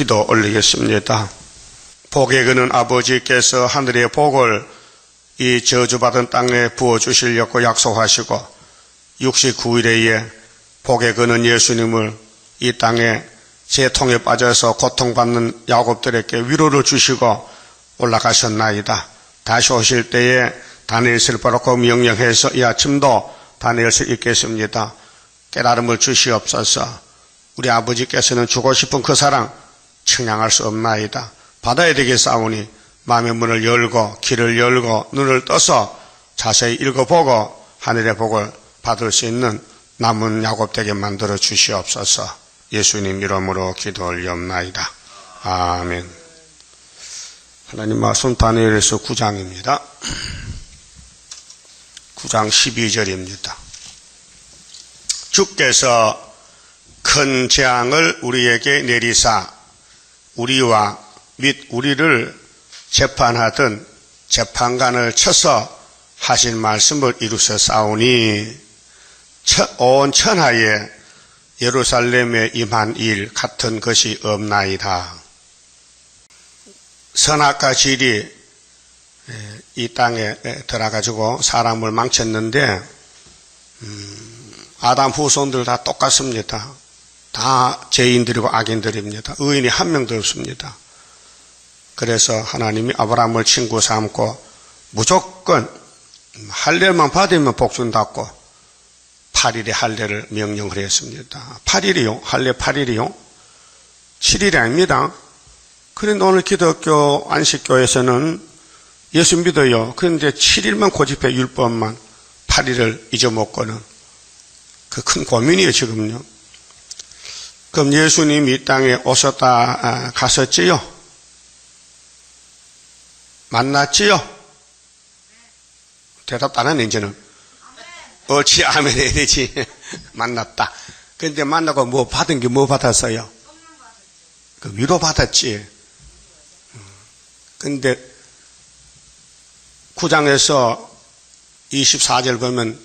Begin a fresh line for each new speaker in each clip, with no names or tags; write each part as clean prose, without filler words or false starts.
기도 올리겠습니다. 복에 그는 아버지께서 하늘의 복을 이 저주받은 땅에 부어주시려고 약속하시고 69일에 복에 그는 예수님을 이 땅에 재통에 빠져서 고통받는 야곱들에게 위로를 주시고 올라가셨나이다. 다시 오실 때에 다니엘서를 바라고 명령해서 이 아침도 다니엘서 읽겠습니다. 깨달음을 주시옵소서. 우리 아버지께서는 주고 싶은 그 사랑 청량할 수 없나이다. 받아야 되겠사오니 마음의 문을 열고 귀를 열고 눈을 떠서 자세히 읽어보고 하늘의 복을 받을 수 있는 남은 야곱되게 만들어 주시옵소서. 예수님 이름으로 기도 올리옵나이다. 아멘. 하나님 말씀 다니엘서 9장입니다. 9장 12절입니다. 주께서 큰 재앙을 우리에게 내리사 우리와 및 우리를 재판하던 재판관을 쳐서 하신 말씀을 이루셨사오니 온 천하에 예루살렘에 임한 일 같은 것이 없나이다. 선악과 질이 이 땅에 들어가지고 사람을 망쳤는데 아담 후손들 다 똑같습니다. 다 죄인들이고 악인들입니다. 의인이 한 명도 없습니다. 그래서 하나님이 아브라함을 친구 삼고 무조건 할례만 받으면 복 준다고 8일의 할례를 명령을 했습니다. 8일이요? 할례 8일이요? 7일이 아닙니다. 그런데 오늘 기독교 안식교에서는 예수 믿어요. 그런데 7일만 고집해 율법만 8일을 잊어먹고는 그 큰 고민이에요 지금요. 그럼 예수님이 이 땅에 오셨다 가셨지요? 만났지요? 대답 안 하네 이제는. 어찌 아멘 해야 되지. 만났다. 그런데 만나고 뭐 받은 게 뭐 받았어요? 그 위로 받았지. 근데 9장에서 24절 보면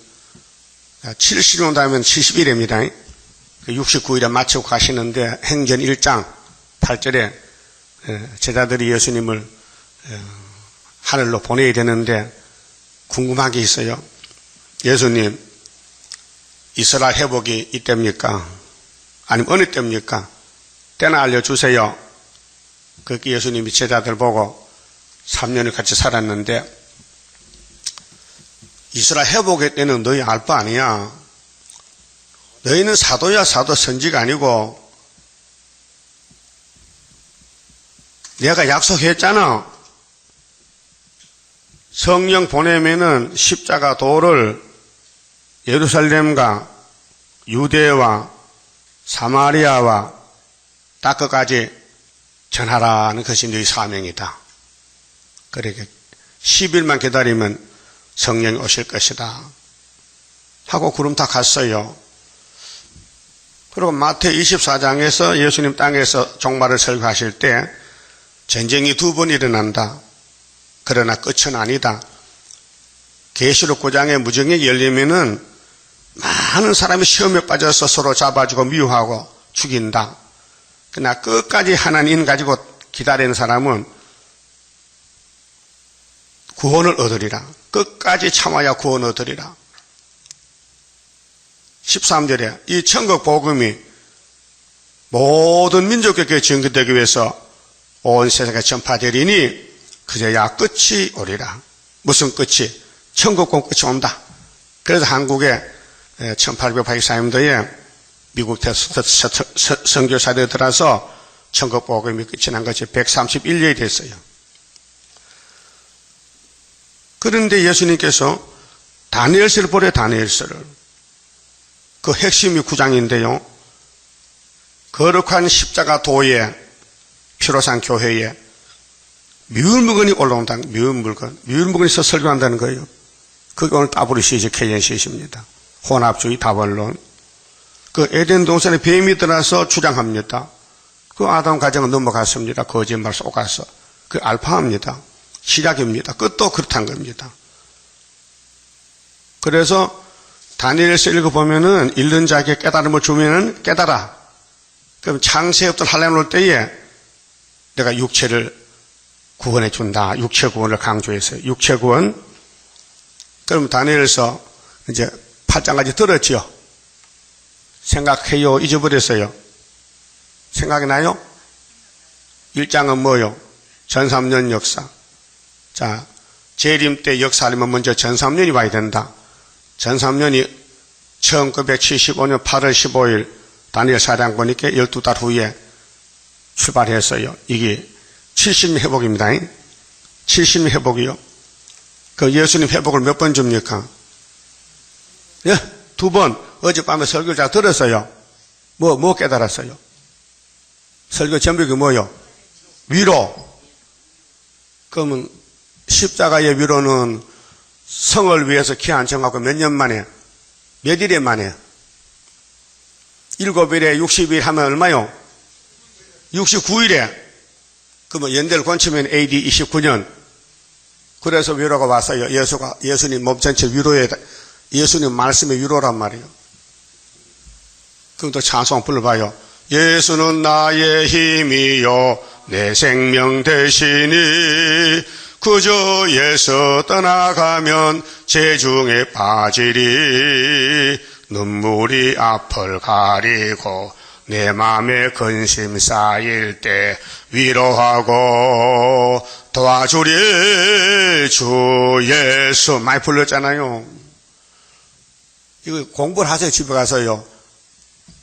70년 다면 70일입니다. 69일에 마치고 가시는데 행전 1장 8절에 제자들이 예수님을 하늘로 보내야 되는데 궁금한 게 있어요. 예수님 이스라엘 회복이 이때입니까? 아니면 어느 때입니까? 때나 알려주세요. 그렇게 예수님이 제자들 보고 3년을 같이 살았는데 이스라엘 회복의 때는 너희 알 바 아니야. 너희는 사도야 사도 선지가 아니고 내가 약속했잖아. 성령 보내면은 십자가 도를 예루살렘과 유대와 사마리아와 땅끝까지 전하라는 것이 너희 사명이다. 그러니까 10일만 기다리면 성령이 오실 것이다. 하고 구름 다 갔어요. 그리고 마태 24장에서 예수님 땅에서 종말을 설교하실 때 전쟁이 2번 일어난다. 그러나 끝은 아니다. 계시록 9장에 무정액이 열리면은 많은 사람이 시험에 빠져서 서로 잡아주고 미워하고 죽인다. 그러나 끝까지 하나님 가지고 기다리는 사람은 구원을 얻으리라. 끝까지 참아야 구원을 얻으리라. 13절에 이 천국 복음이 모든 민족에게 전개되기 위해서 온 세상에 전파되리니 그제야 끝이 오리라. 무슨 끝이? 천국 복 끝이 온다. 그래서 한국에 1884년도에 미국 선교사들이 들어서 천국 복음이 끝이 난 것이 131년이 됐어요. 그런데 예수님께서 다니엘서를 보래. 다니엘서를 그 핵심이 9장인데요. 거룩한 십자가 도에 피로산 교회에 미운 물건이 올라온다. 미운 물건이 있어 설교한다는 거예요. 그게 오늘 WCG KNCC입니다. 혼합주의 다원론. 그 에덴 동산에 뱀이 들어서 주장합니다. 그 아담 가정은 넘어갔습니다. 거짓말 속아서. 그 알파입니다. 시작입니다. 끝도 그렇다는 겁니다. 그래서 다니엘서 읽어보면은 읽는 자에게 깨달음을 주면은 깨달아. 그럼 창세에 없던 하나님 올 때에 내가 육체를 구원해 준다. 육체 구원을 강조했어요. 육체 구원. 그럼 다니엘서 이제 8장까지 들었죠. 생각해요. 잊어버렸어요. 생각이 나요? 1장은 뭐요? 전3년 역사. 자, 재림 때 역사하려면 먼저 전3년이 와야 된다. 전3년이 1975년 8월 15일 다니엘 사장 보니까 12달 후에 출발했어요. 이게 70년 회복입니다. 70년 회복이요. 그 예수님 회복을 몇 번 줍니까? 예, 2번. 어젯밤에 설교를 잘 들었어요. 뭐 깨달았어요? 설교 제목이 뭐요? 위로. 그러면 십자가의 위로는 성을 위해서 키 안 정하고 몇 년 만에? 몇 일에 만에? 7일에 60일 하면 얼마요? 69일에. 그러면 연대를 권치면 AD 29년. 그래서 위로가 왔어요. 예수님 몸 전체 위로에, 예수님 말씀의 위로란 말이에요. 그럼 또 찬송 불러봐요. 예수는 나의 힘이요 내 생명 되시니 그저 예수 떠나가면 재중에 빠지리 눈물이 앞을 가리고 내 맘에 근심 쌓일 때 위로하고 도와주리 주 예수. 많이 불렀잖아요. 이거 공부를 하세요. 집에 가서요.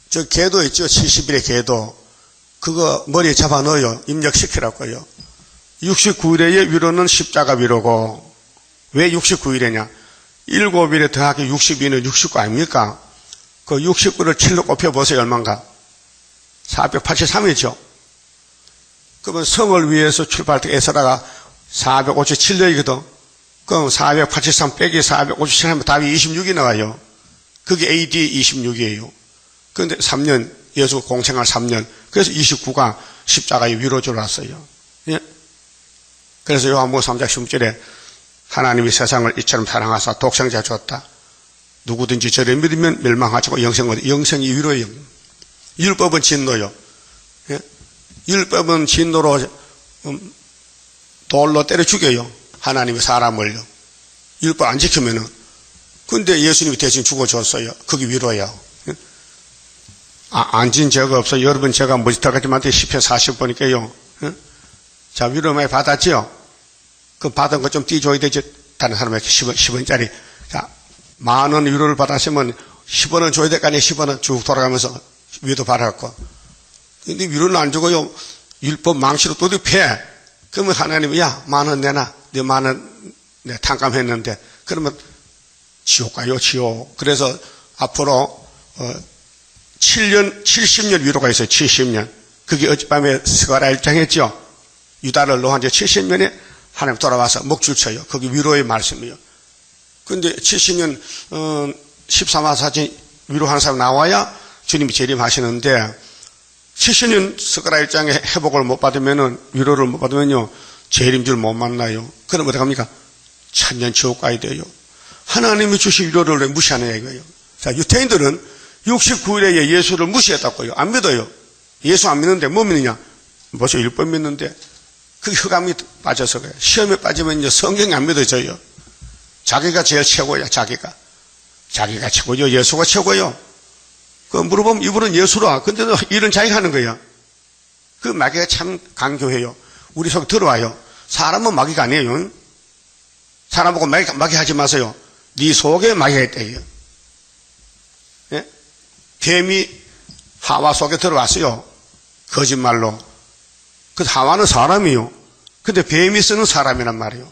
저 계도 있죠. 70일의 계도. 그거 머리에 잡아 넣어요. 입력시키라고요. 69일의 위로는 십자가 위로고. 왜 69일이냐? 7일에 더하기 62는 69 아닙니까? 그 69를 7로 곱혀보세요. 얼마인가? 483이죠. 그러면 성을 위해서 출발할 때 에스라가 457년이거든. 그럼 483 빼기 457 하면 답이 26이 나와요. 그게 AD 26이에요. 그런데 3년, 예수 공생활 3년. 그래서 29가 십자가의 위로 줄었어요. 예? 그래서 요한복음 3장 16절에 하나님이 세상을 이처럼 사랑하사 독생자 줬다. 누구든지 저를 믿으면 멸망하지 않고 영생이 위로예요. 율법은 진노요. 예? 율법은 진노로 돌로 때려 죽여요. 하나님이 사람을요. 율법 안 지키면은. 근데 예수님이 대신 죽어줬어요. 그게 위로예요. 예? 안 진 죄가 없어요. 여러분 제가 머지털같지만 10편 40보니까요. 예? 자, 위로 많이 받았지요? 그 받은 거 좀 띄줘야 되죠. 다른 사람에게 10원짜리. 자, 10,000원 위로를 받았으면 10원은 줘야 될 거 아니에요. 10원은 쭉 돌아가면서 위도 받았고. 근데 위로는 안 주고요. 율법 망치로 또 패. 그러면 하나님이, 야, 10,000원 내놔. 네 10,000원 내 탕감했는데. 그러면 지옥 가요, 지옥. 그래서 앞으로, 70년 위로가 있어요. 70년. 그게 어젯밤에 스가랴 1장 했죠. 유다를 놓은 지 70년에 하나님 돌아와서 목줄 쳐요. 그게 위로의 말씀이에요. 근데 70년, 13화 사진 위로하는 사람 나와야 주님이 재림하시는데, 70년 스가랴 1장에 회복을 못 받으면은, 위로를 못 받으면요, 재림줄 못 만나요. 그럼 어떡합니까? 천년 지옥 가야 돼요. 하나님이 주신 위로를 왜 무시하느냐 이거예요. 자, 유태인들은 69일에 예수를 무시했다고요. 안 믿어요. 예수 안 믿는데 뭐 믿느냐? 벌써 율법 믿는데, 그게 흑암이 빠져서 그래요. 시험에 빠지면요, 성경이 안 믿어져요. 자기가 제일 최고야, 자기가 최고죠. 예수가 최고요. 그 물어보면 이분은 예수라. 근데 일은 자기가 하는 거야. 그 마귀가 참 강조해요. 우리 속에 들어와요. 사람은 마귀가 아니에요. 사람 보고 마귀 하지 마세요. 네 속에 마귀가 있대요. 예? 뱀이 하와 속에 들어왔어요. 거짓말로. 그 하와는 사람이요. 근데 뱀이 쓰는 사람이란 말이에요.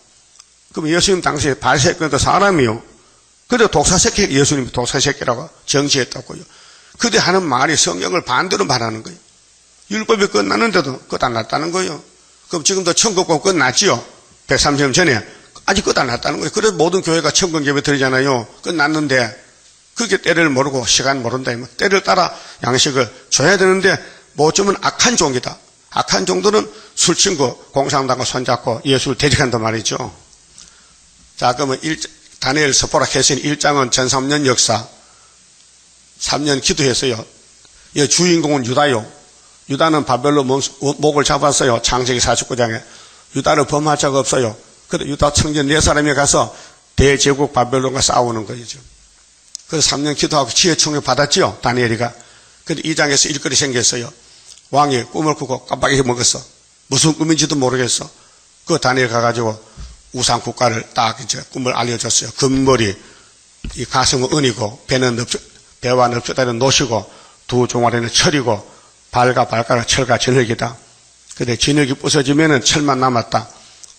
그럼 예수님 당시에 발새끼도 사람이요. 근데 독사새끼, 예수님이 독사새끼라고 정지했다고요. 그때 하는 말이 성경을 반대로 말하는 거예요. 율법이 끝났는데도 끝 안 났다는 거예요. 그럼 지금도 천국은 끝났지요. 130년 전에. 아직 끝 안 났다는 거예요. 그래서 모든 교회가 천국 예배 드리잖아요. 끝났는데, 그렇게 때를 모르고 시간 모른다. 때를 따라 양식을 줘야 되는데, 못 주면 악한 종이다. 악한 종들은 술 친구, 공상당과 손잡고 예수를 대적한단 말이죠. 자, 그러면 다니엘 서보라 캐신 1장은 전3년 역사, 3년 기도했어요. 이 주인공은 유다요. 유다는 바벨론 목을 잡았어요. 창세기 49장에. 유다를 범할 자가 없어요. 그래서 유다 청년 4사람이 가서 대제국 바벨론과 싸우는 거죠. 그래서 3년 기도하고 지혜 충격 받았죠. 다니엘이가. 근데 이 장에서 일거리 생겼어요. 왕이 꿈을 꾸고 깜빡이 먹었어. 무슨 꿈인지도 모르겠어. 그 다니엘 가가지고 우상 국가를 딱 이제 꿈을 알려줬어요. 금머리, 이 가슴은 은이고, 배와 넓적다리는 노시고, 두 종아리는 철이고, 발과 발가락 철과 전흙이다. 근데 진흙이 부서지면은 철만 남았다.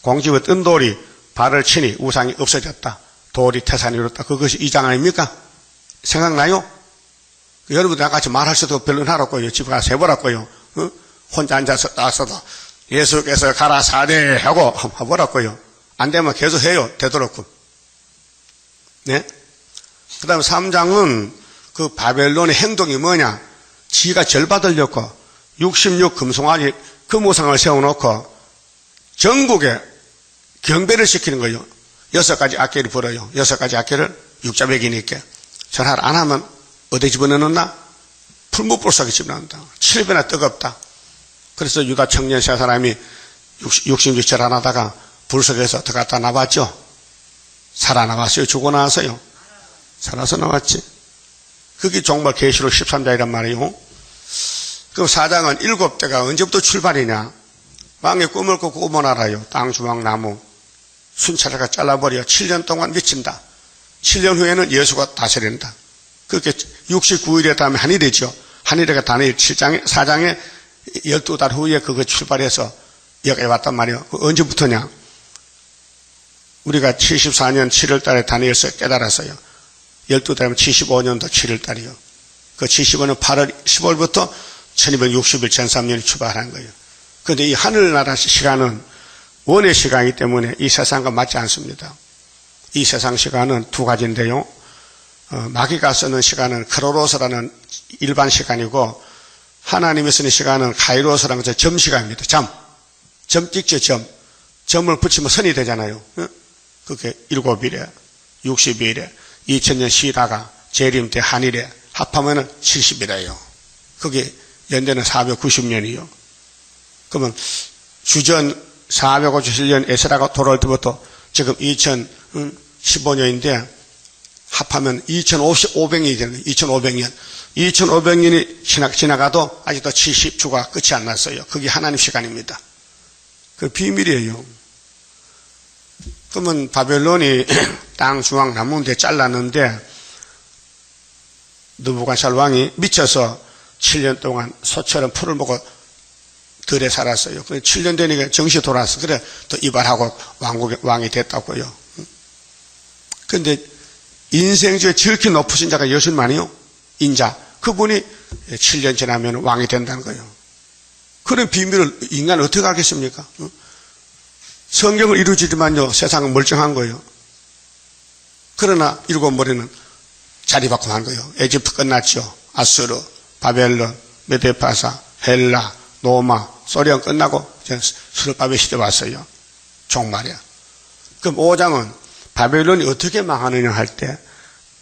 공집에 뜬 돌이 발을 치니 우상이 없어졌다. 돌이 태산이 이뤘다. 그것이 이 장 아닙니까? 생각나요? 여러분들 같이 말할 수도 별로 하라고요. 집에 가서 해보라고요. 어? 혼자 앉아서 따서도 예수께서 가라사대 하고 해보라고요. 안 되면 계속 해요. 되도록끔. 네? 그 다음에 3장은 그 바벨론의 행동이 뭐냐? 지가 절 받으려고 66 금송아지 금우상을 세워놓고 전국에 경배를 시키는 거예요. 6가지 악기를 불어요. 6가지 악기를 육자백이니까. 전화를 안 하면 어디 집어넣는다? 풀무불 속에 집어넣는다. 7배나 뜨겁다. 그래서 유다 청년 3사람이 66절 안 하다가 불 속에서 들어갔다 나왔죠. 살아나왔어요? 죽어 나왔어요? 살아서 나왔지. 그게 정말 계시록 13장이란 말이에요. 그 4장은 7대가 언제부터 출발이냐? 왕의 꿈을 꾸고 꿈을 알아요. 땅 주황 나무 순찰해가 잘라버려. 7년 동안 미친다. 7년 후에는 예수가 다스린다. 그렇게 69일에 다음에 한일이죠. 한일이가 다니엘 4장에 12달 후에 그거 출발해서 여기에 왔단 말이에요. 언제부터냐? 우리가 74년 7월 달에 다니엘서 깨달았어요. 12달이면 75년도 7월 달이요. 그 75년 8월 10월부터 1260일 전3년이 출발한 거예요. 그런데 이 하늘나라 시간은 원의 시간이기 때문에 이 세상과 맞지 않습니다. 이 세상 시간은 두 가지인데요. 마귀가 쓰는 시간은 크로로스라는 일반 시간이고 하나님이 쓰는 시간은 카이로스라는 점시간입니다. 점 찍죠. 점을 붙이면 선이 되잖아요. 그게 7일에 60일에 2000년 쉬다가 재림 때 한일에 합하면 70일이에요. 그게 연대는 490년이요. 그러면 주전 457년 에스라가 돌아올 때부터 지금 2015년인데 합하면 2500년이 되는 거예요. 2500년. 2500년이 지나가도 아직도 70주가 끝이 안 났어요. 그게 하나님 시간입니다. 그 비밀이에요. 그러면 바벨론이 땅 중앙 나무인데 잘랐는데 느부갓네살 왕이 미쳐서 7년 동안 소처럼 풀을 먹고 들에 살았어요. 7년 되니까 정신 돌아왔어. 그래 또 이발하고 왕이 됐다고요. 그런데 인생 중에 지극히 높으신 자가 예수님만이요. 인자. 그분이 7년 지나면 왕이 된다는 거예요. 그런 비밀을 인간은 어떻게 알겠습니까? 성경을 이루어지지만요, 세상은 멀쩡한 거예요. 그러나 일곱 머리는 자리 바꾸고 한 거예요. 에집트 끝났죠. 아수르, 바벨론, 메데파사, 헬라, 로마, 소련 끝나고 수르바벨 시대 왔어요. 종말이야. 그럼 5장은 바벨론이 어떻게 망하느냐 할 때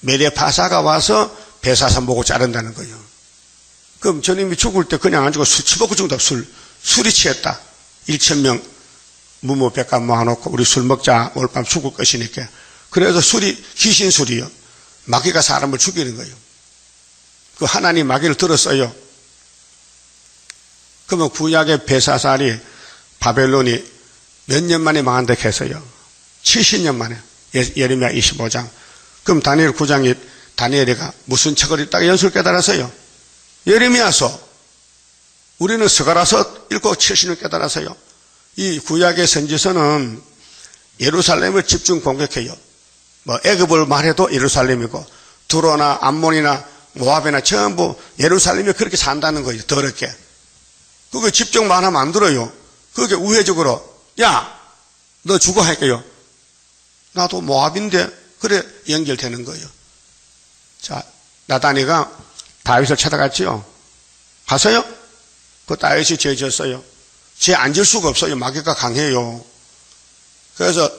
메데파사가 와서 배사산 보고 자른다는 거예요. 그럼 저님이 죽을 때 그냥 안 죽고 술 처먹고 죽는다. 술이 취했다. 1000명 무모백관 모아놓고 우리 술 먹자. 오늘 밤 죽을 것이니까. 그래서 술이 귀신술이요. 마귀가 사람을 죽이는 거예요. 그 하나님 마귀를 들었어요. 그러면 구약의 베사살이 바벨론이 몇 년 만에 망한다 했어요. 70년 만에. 예레미야 25장. 그럼 다니엘 9장이 다니엘이가 무슨 책을 읽다가 연수를 깨달았어요. 예레미야서. 우리는 스가랴서 읽고 70년 깨달았어요. 이 구약의 선지서는 예루살렘을 집중 공격해요. 뭐 애굽을 말해도 예루살렘이고 두로나 암몬이나 모압이나 전부 예루살렘이 그렇게 산다는 거예요. 더럽게. 그거 집중만 하면 안 들어요. 그게 우회적으로 야, 너 죽어 할게요. 나도 모압인데 그래 연결되는 거예요. 자, 나단이가 다윗을 찾아갔지요. 가서요? 그 다윗이 죄 지었어요. 죄 안 질 수가 없어요. 마귀가 강해요. 그래서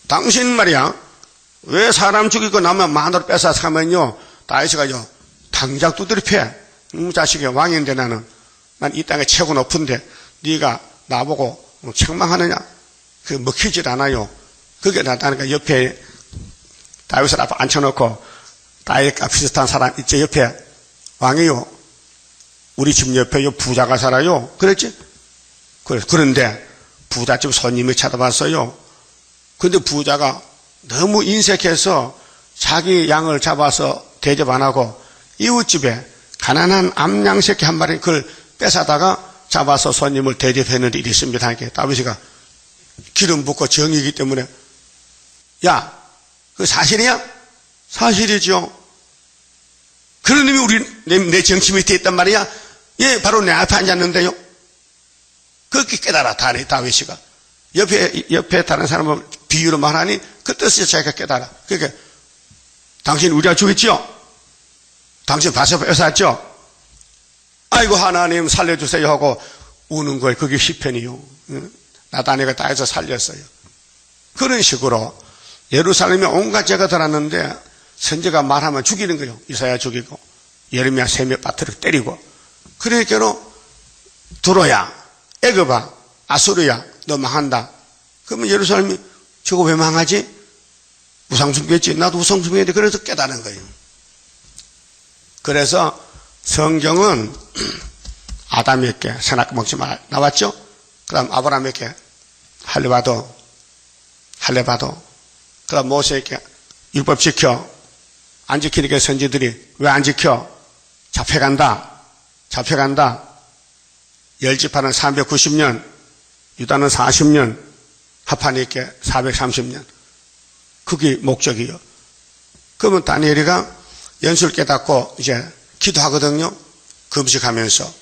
당신 말이야 왜 사람 죽이고 나면 마누라 뺏어서 하면요 다윗이가요 당장 두드려 패. 자식이 왕인데 나는 난 이 땅에 최고 높은데 네가 나보고 책망하느냐? 그 먹히질 않아요. 그게 나타나니까 옆에 다윗을 앞에 앉혀놓고 다윗과 비슷한 사람 있지 옆에 왕이요. 우리 집 옆에 요 부자가 살아요. 그랬지? 그런데 부잣집 손님이 찾아봤어요. 근데 부자가 너무 인색해서 자기 양을 잡아서 대접 안 하고 이웃집에 가난한 암양새끼 한 마리 그걸 뺏어다가 잡아서 손님을 대접했는 일이 있습니다. 이렇게 다윗이가 기름 붓고 정이기 때문에 야, 그 사실이야? 사실이죠. 그런 놈이 내 정치 밑에 있단 말이야. 예, 바로 내 앞에 앉았는데요. 그렇게 깨달아 다윗이가 옆에 다른 사람을 비유로 말하니 그 뜻을 자기가 깨달아. 그러니까 당신 우리가 죽였죠? 당신 밭에 뺏었죠? 아이고 하나님 살려주세요 하고 우는 거예요. 그게 시편이요. 나단이가 다 해서 살렸어요. 그런 식으로 예루살렘에 온갖 죄가 들었는데 선지가 말하면 죽이는 거예요. 이사야 죽이고 예레미야 세며 빠뜨려 때리고 그러니까 들어야 애굽아 아수르야 너 망한다. 그러면 예루살렘이 저거 왜 망하지? 우상숭배했지. 나도 우상숭배했는데 그래서 깨달은 거예요. 그래서 성경은 아담에게 선악 먹지 말 나왔죠? 그 다음 아브라함에게 할례받어 그 다음 모세에게 율법 지켜 안 지키니까 선지들이 왜 안 지켜? 잡혀간다 열지파는 390년 유다는 40년 하파니께 430년 그게 목적이요. 그러면 다니엘이가 연수를 깨닫고 이제 기도하거든요. 금식하면서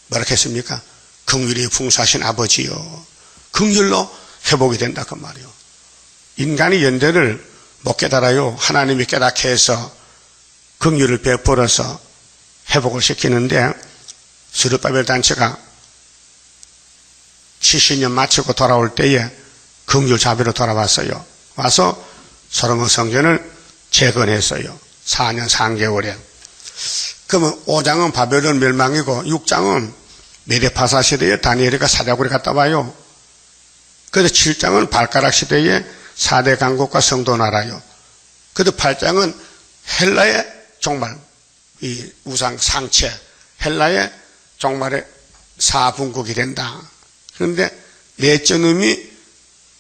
뭐라고 했습니까? 긍휼이 풍수하신 아버지요. 긍휼로 회복이 된다 그 말이요. 인간이 연대를 못 깨달아요. 하나님이 깨닫게 해서 긍휼을 베풀어서 회복을 시키는데 스룹바벨 단체가 70년 마치고 돌아올 때에 긍휼 자비로 돌아왔어요. 와서 솔로몬 성전을 재건했어요. 4년 3개월에. 그러면 5장은 바벨론 멸망이고 6장은 메데파사 시대에 다니엘이가 사자굴에 갔다 와요. 그래서 7장은 발가락 시대에 4대 강국과 성도 나라요. 그래서 8장은 헬라의 종말, 이 우상 상체, 헬라의 종말의 4분국이 된다. 그런데 넷째 놈이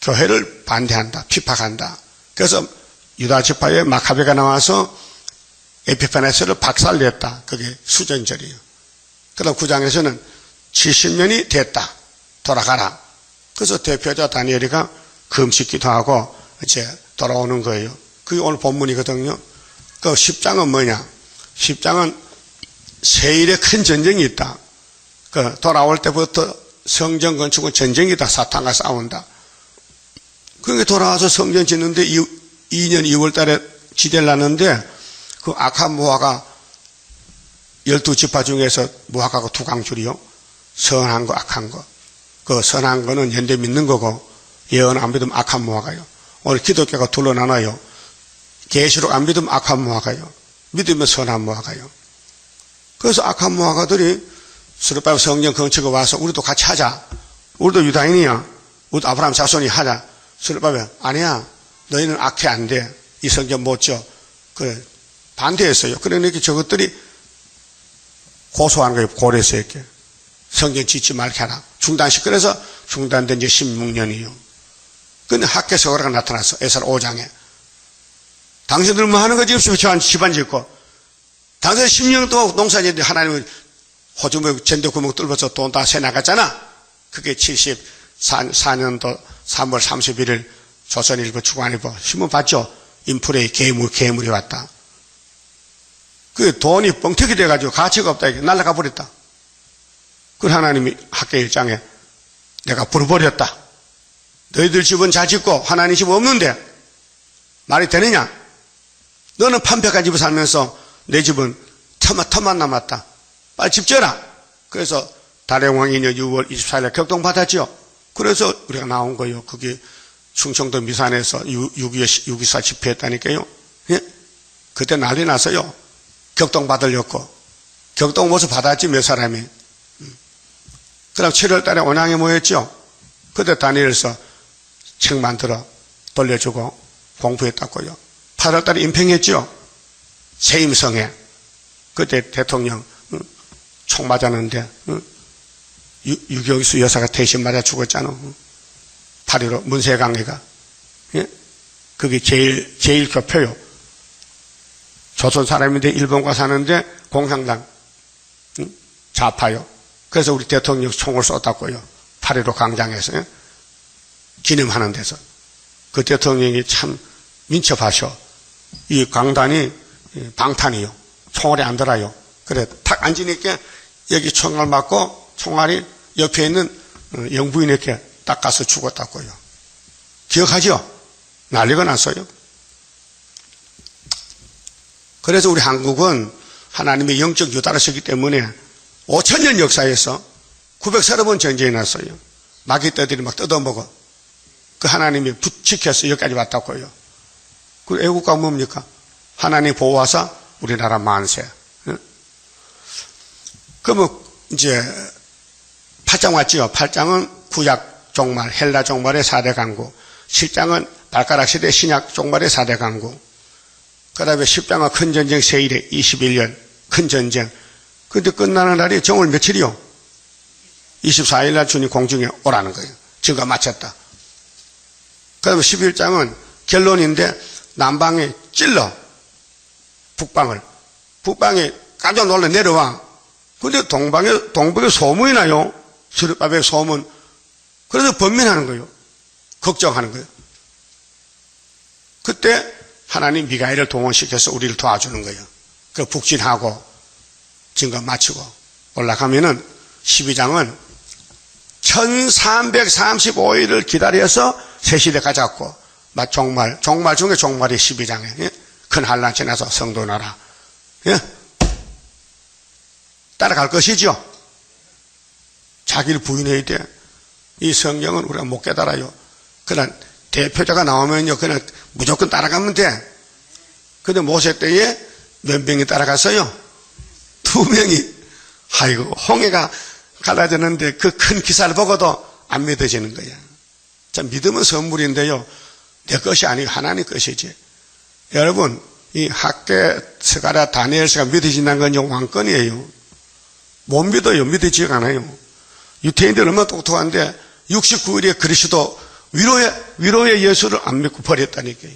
교회를 반대한다, 핍박한다. 그래서 유다 지파의 마카베가 나와서 에피파네스를 박살냈다. 그게 수전절이에요. 그다음 9장에서는 70년이 됐다. 돌아가라. 그래서 대표자 다니엘이가 금식기도 하고 이제 돌아오는 거예요. 그게 오늘 본문이거든요. 그 10장은 뭐냐? 10장은 세일에 큰 전쟁이 있다. 그 돌아올 때부터 성전 건축은 전쟁이다. 사탄과 싸운다. 그러니까 돌아와서 성전 짓는데 2년 2월 달에 지대를 놨는데 그 악한 무화과 12지파 중에서 무화과가 두 강줄이요. 선한 거 악한 거. 그 선한 거는 현대 믿는 거고 예언 안 믿으면 악한 무화과요. 오늘 기독교가 둘로 나눠요. 계시록 안 믿으면 악한 무화과요. 믿으면 선한 무화과요. 그래서 악한 무화과들이 스룹바벨 성전 건축에 와서 우리도 같이 하자. 우리도 유다인이야. 우리도 아브라함 자손이 하자. 스룹바벨 아니야. 너희는 악해 안 돼. 이 성전 못 져. 그래. 반대했어요. 그러니까 저것들이 고소하는 거예요. 고려에서 이렇게. 성전 짓지 말게 하라. 그래서 중단된 지 16년이요. 근데 학계서가 나타났어. 에스라 5장에. 당신들 뭐 하는 거지? 집안 짓고. 당신 10년 동안 농사 짓는데 하나님은 호주먹 전도 구멍 뚫어서 돈 다 새 나갔잖아. 그게 74년도 3월 31일 조선일보 주간일보 신문 봤죠? 인플레이 괴물이 왔다. 그 돈이 뻥튀기 돼가지고 가치가 없다. 이게 날아가 버렸다. 그 하나님이 학계 1장에 내가 불어버렸다. 너희들 집은 잘 짓고 하나님 집 없는데 말이 되느냐? 너는 판벽한 집에 살면서 내 집은 터만 남았다. 빨리 집 지어라. 그래서 다령왕 2년 6월 24일에 격동받았죠. 그래서 우리가 나온 거예요. 그게 충청도 미산에서 6.24 집회했다니까요. 예? 그때 난리 났어요. 격동받으려고. 격동 모습 받았지 몇 사람이. 그다음 7월 달에 온양에 모였죠. 그때 다니엘서 책 만들어 돌려주고 공부했다고요. 8월 달에 임평했죠. 세임성에. 그때 대통령 총 맞았는데 유경수 여사가 대신 맞아 죽었잖아. 8.15 문세강해가. 예? 그게 제일 교표요. 조선 사람인데 일본과 사는데 공산당 좌파요. 그래서 우리 대통령 총을 쏘았다고요. 8.15 광장에서. 예? 기념하는 데서. 그 대통령이 참 민첩하셔. 이 강단이 방탄이요. 총알이 안 들어요. 그래 탁 앉으니까 여기 총알 맞고 총알이 옆에 있는 영부인에게 딱 가서 죽었다고요. 기억하죠? 난리가 났어요. 그래서 우리 한국은 하나님의 영적 유다라시기 때문에 5,000년 역사에서 930번 전쟁이 났어요. 마귀 떼들이 막 뜯어먹어. 그 하나님이 지켜서 여기까지 왔다고요. 그 애국가 뭡니까? 하나님 보호하사 우리나라 만세. 그러면 이제 8장 왔지요. 8장은 구약 종말, 헬라 종말의 4대 강국. 7장은 발가락 시대 신약 종말의 4대 강국. 그 다음에 10장은 큰 전쟁 세일에 21년 큰 전쟁. 근데 끝나는 날이 정월 며칠이요? 24일 날 주님 공중에 오라는 거예요. 증거 마쳤다. 그 다음에 11장은 결론인데 남방에 찔러. 북방에 깜짝 놀라 내려와. 근데 동북에 소문이 나요. 스룹바벨 소문. 그래서 번민하는 거예요. 걱정하는 거예요. 그때 하나님 미가엘을 동원시켜서 우리를 도와주는 거예요. 그 북진하고 증거 마치고 올라가면은 12장은 1335일을 기다려서 새시대 가졌고 종말 중에 종말이 12장에 예? 큰 환난 지나서 성도 나라 예? 따라갈 것이죠. 자기를 부인해야 돼. 이 성경은 우리가 못 깨달아요. 그냥 대표자가 나오면요 그냥 무조건 따라가면 돼. 근데 모세 때에 몇 명이 따라갔어요? 2명이. 아이고 홍해가 갈라졌는데 그 큰 기사를 보고도 안 믿어지는 거야. 참 믿음은 선물인데요 내 것이 아니고 하나님 것이지. 여러분 이 학계 스가랴 다니엘서가 믿어진다는 건 왕권이에요. 못 믿어요. 믿어지지가 않아요. 유태인들 얼마나 똑똑한데 69일에 그리스도 위로의 예수를 안 믿고 버렸다니까요.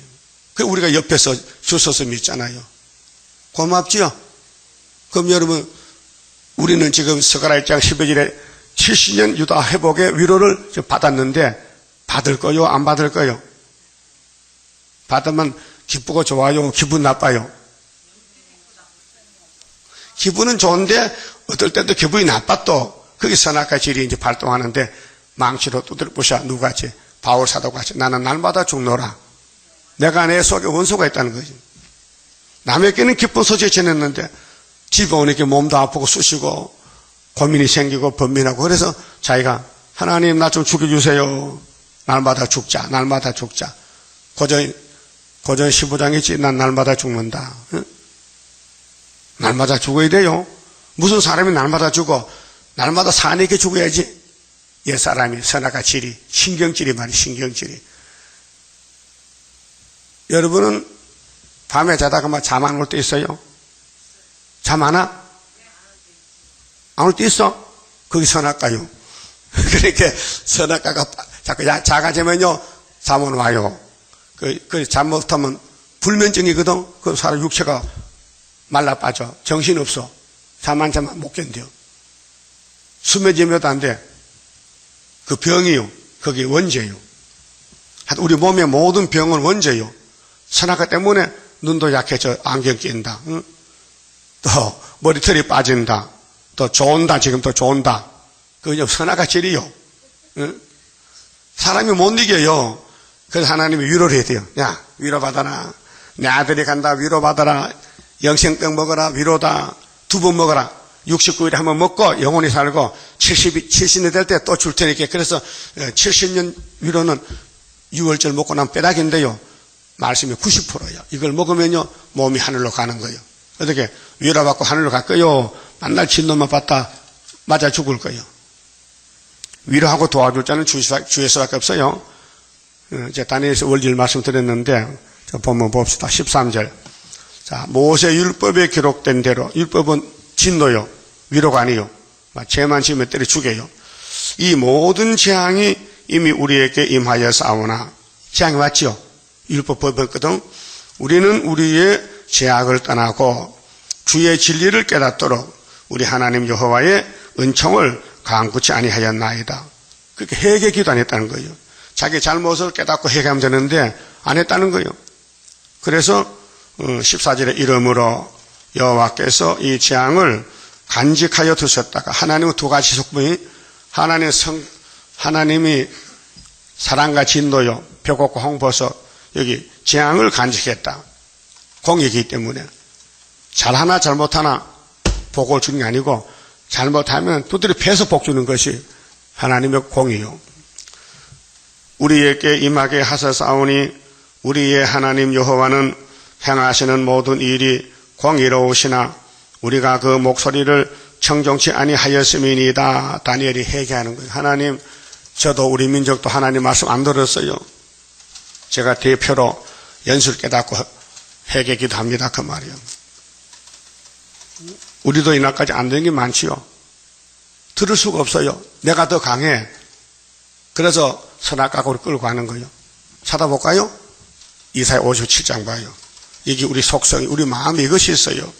그 우리가 옆에서 줄 서서 믿잖아요. 고맙지요? 그럼 여러분 우리는 지금 스가랴 1장 12절에 70년 유다 회복의 위로를 받았는데 받을 거요? 안 받을 거요? 받으면 기쁘고 좋아요? 기분 나빠요? 기분은 좋은데 어떨 때도 기분이 나빠 또. 그게 선악과 질이 이제 발동하는데 망치로 두드려 부셔. 누구같이? 바울 사도같이. 나는 날마다 죽노라. 내가 내 속에 원수가 있다는 거지. 남에게는 기쁜 소식을 전했는데 집에 오니까 몸도 아프고 쑤시고 고민이 생기고 번민하고 그래서 자기가 하나님 나 좀 죽여주세요. 날마다 죽자. 날마다 죽자. 고전 15장이지 난 날마다 죽는다. 응? 날마다 죽어야 돼요. 무슨 사람이 날마다 죽어? 날마다 사내게 죽어야지. 옛사람이 선악과 질이 신경질이 말이야. 신경질이. 여러분은 밤에 자다가 막 잠 안 올 때 있어요? 잠 안 와? 안 올 때 있어? 그게 선악과요. 그러니까 선악과가 자꾸 작아지면요 잠은 와요. 잠 못하면 불면증이거든. 그 사람 육체가 말라 빠져. 정신없어. 잠 안 자면 못 견뎌. 수면제몇 안 돼. 그 병이요. 그게 원죄요. 우리 몸의 모든 병은 원죄요. 선악과 때문에 눈도 약해져 안경 낀다. 응? 또 머리털이 빠진다. 또 좋은다. 지금 또 좋은다. 그게 선악과 질이요. 응? 사람이 못 이겨요. 그래서 하나님이 위로를 해야 돼요. 야 위로받아라. 내 아들이 간다. 위로받아라. 영생병 먹어라. 위로다. 2번 먹어라. 69일에 한번 먹고 영원히 살고 70년 될 때 또 줄 테니까. 그래서 70년 위로는 6월절 먹고 나면 빼닥인데요. 말씀이 90%예요. 이걸 먹으면요 몸이 하늘로 가는 거예요. 어떻게 위로받고 하늘로 갈 거요? 만날 진놈만 봤다 맞아 죽을 거예요. 위로하고 도와줄 자는 주에서밖에 없어요. 이제 다니엘서 원리를 말씀드렸는데, 본문 봅시다. 13절. 자, 모세 율법에 기록된 대로, 율법은 진노요, 위로가 아니요. 죄만 지으면 때려 죽여요. 이 모든 재앙이 이미 우리에게 임하여 싸우나, 재앙이 왔지요. 율법 법이거든. 우리는 우리의 죄악을 떠나고 주의 진리를 깨닫도록 우리 하나님 여호와의 은총을 강구치 아니하였나이다. 그렇게 회개기도 안 했다는 거예요. 자기 잘못을 깨닫고 회개하면 되는데 안 했다는 거예요. 그래서 14절에 이러므로 여호와께서 이 재앙을 간직하여 두셨다가, 하나님은 두 가지 속분이, 하나님이 사랑과 진노요, 벽옥과 홍보서, 여기 재앙을 간직했다. 공이기 때문에 잘하나 잘못하나 복을 주는 게 아니고, 잘못하면 두드려 패서 복 주는 것이 하나님의 공이요. 우리에게 임하게 하사사오니 우리의 하나님 여호와는 행하시는 모든 일이 공의로우시나 우리가 그 목소리를 청종치 아니하였음이니이다. 다니엘이 회개하는 거예요. 하나님, 저도 우리 민족도 하나님 말씀 안 들었어요. 제가 대표로 연수를 깨닫고 회개 기도합니다. 그 말이요. 우리도 이날까지 안 되는 게 많지요. 들을 수가 없어요. 내가 더 강해. 그래서 선악과를 끌고 가는 거예요. 찾아볼까요? 이사야 57장 봐요. 이게 우리 속성이, 우리 마음이 이것이 있어요.